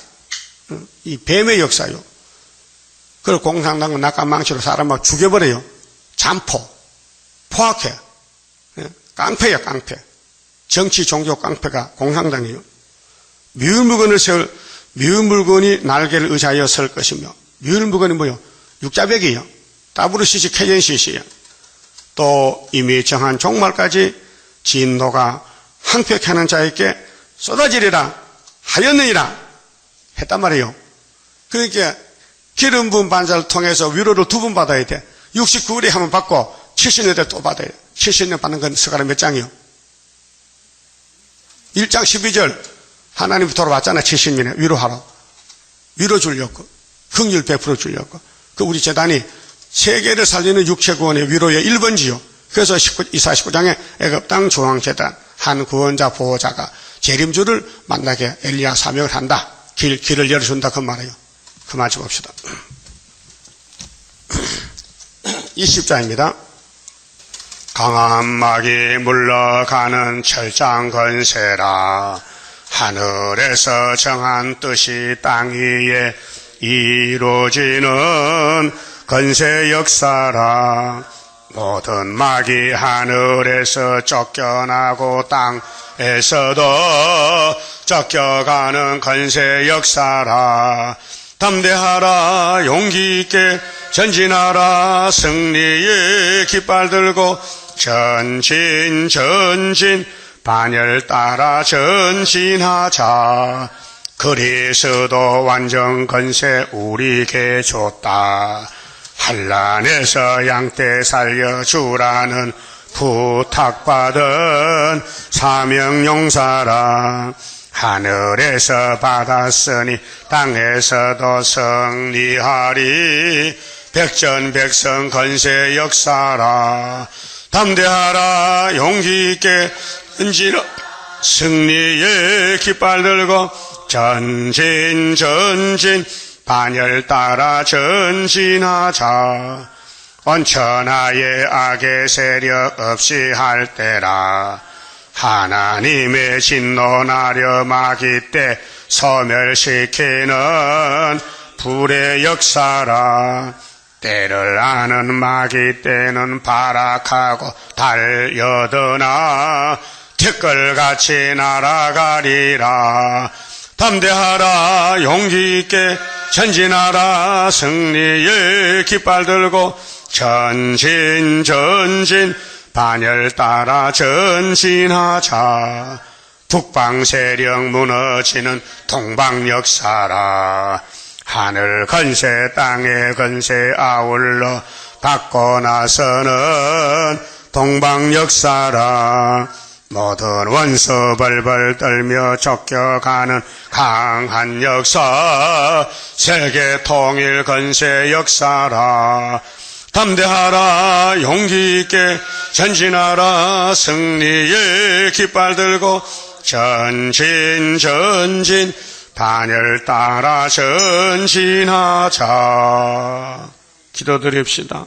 이 뱀의 역사요. 그걸 공산당은 낙가망치로 사람 막 죽여버려요. 잠포 포악해 깡패야 깡패. 정치 종교 깡패가 공산당이에요. 미울 물건이 날개를 의지하여 설 것이며 미울 물건이 뭐요? 육자벽이요. 따브르시시 캐전시시요. 또 이미 정한 종말까지 진노가 항폐하는 자에게 쏟아지리라 하였느니라 했단 말이에요. 그러니까 기름 부은 반자를 통해서 위로를 2번 받아야 돼. 69일에 한 번 받고 70년에 또 받아야 돼. 70년 받는 건 스가랴 몇 장이요? 1장 12절 하나님이 돌아왔잖아. 70년에 위로하러 위로 주려고 긍휼 베풀어 주려고 그 우리 재단이 세계를 살리는 육체구원의 위로의 1번지요. 그래서 49장에 애굽 땅 중앙재단 한 구원자 보호자가 재림주를 만나게 엘리야 사명을 한다. 길을 열어준다 그 말이에요. 그 말 좀 봅시다. 20장입니다. 강한 막이 물러가는 철장 건세라 하늘에서 정한 뜻이 땅 위에 이루어지는 건세 역사라 모든 막이 하늘에서 쫓겨나고 땅에서도 쫓겨가는 건세 역사라 담대하라 용기 있게 전진하라 승리의 깃발 들고 전진 반열 따라 전진하자 그리스도 완전 건세 우리에게 줬다 한란에서 양떼 살려주라는 부탁받은 사명용사라 하늘에서 받았으니 땅에서도 승리하리 백전백성 건세 역사라 담대하라 용기 있게 은지러 승리의 깃발 들고 전진 반열 따라 전진하자 온천하에 악의 세력 없이 할 때라 하나님의 진노 나려 마귀 때 소멸시키는 불의 역사라 때를 아는 마귀 때는 발악하고 달려드나 티끌같이 날아가리라 담대하라 용기 있게 전진하라 승리의 깃발 들고 전진 반열 따라 전진하자 북방 세력 무너지는 동방 역사라 하늘 건세 땅의 건세 아울러 받고 나서는 동방 역사라. 모든 원수 벌벌 떨며 쫓겨가는 강한 역사, 세계 통일 건세 역사라. 담대하라 용기 있게 전진하라 승리의 깃발 들고 전진 전진 단열 따라 전진하자. 기도드립시다.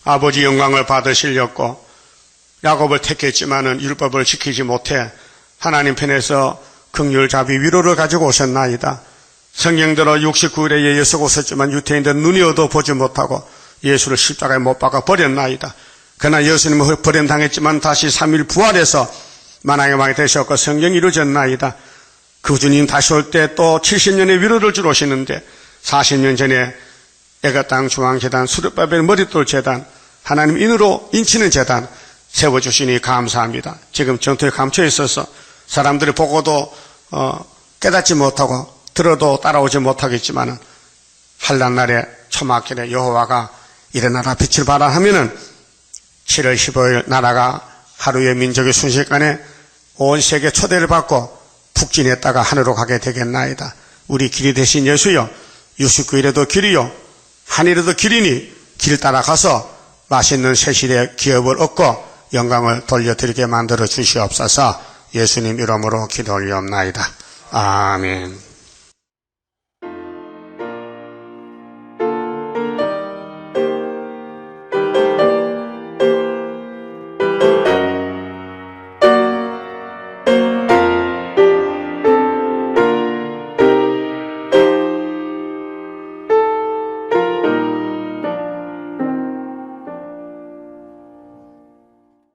아버지 영광을 받으시려고 야곱을 택했지만은 율법을 지키지 못해 하나님 편에서 긍휼 자비 위로를 가지고 오셨나이다. 성경대로 69일에 예수 오셨지만 유태인들은 눈이 어두 보지 못하고 예수를 십자가에 못 박아 버렸나이다. 그러나 예수님은 버림당했지만 다시 3일 부활해서 만왕의 왕이 되셨고 성경이 이루어졌나이다. 그 주님 다시 올 때 또 70년의 위로를 주러 오시는데 40년 전에 애가 땅 중앙재단 수르바벨 머릿돌 재단 하나님 인으로 인치는 재단 세워주시니 감사합니다. 지금 전투에 감춰 있어서 사람들이 보고도 깨닫지 못하고 들어도 따라오지 못하겠지만 한란날에 초막길에 여호와가 일어나라 빛을 발하 하면은 7월 15일 나라가 하루의 민족의 순식간에 온 세계 초대를 받고 북진했다가 하늘로 가게 되겠나이다. 우리 길이 되신 예수여 69일에도 길이요 하늘에도 길이니 길 따라가서 맛있는 새실의 기업을 얻고 영광을 돌려드리게 만들어 주시옵소서. 예수님 이름으로 기도 올리옵나이다. 아멘.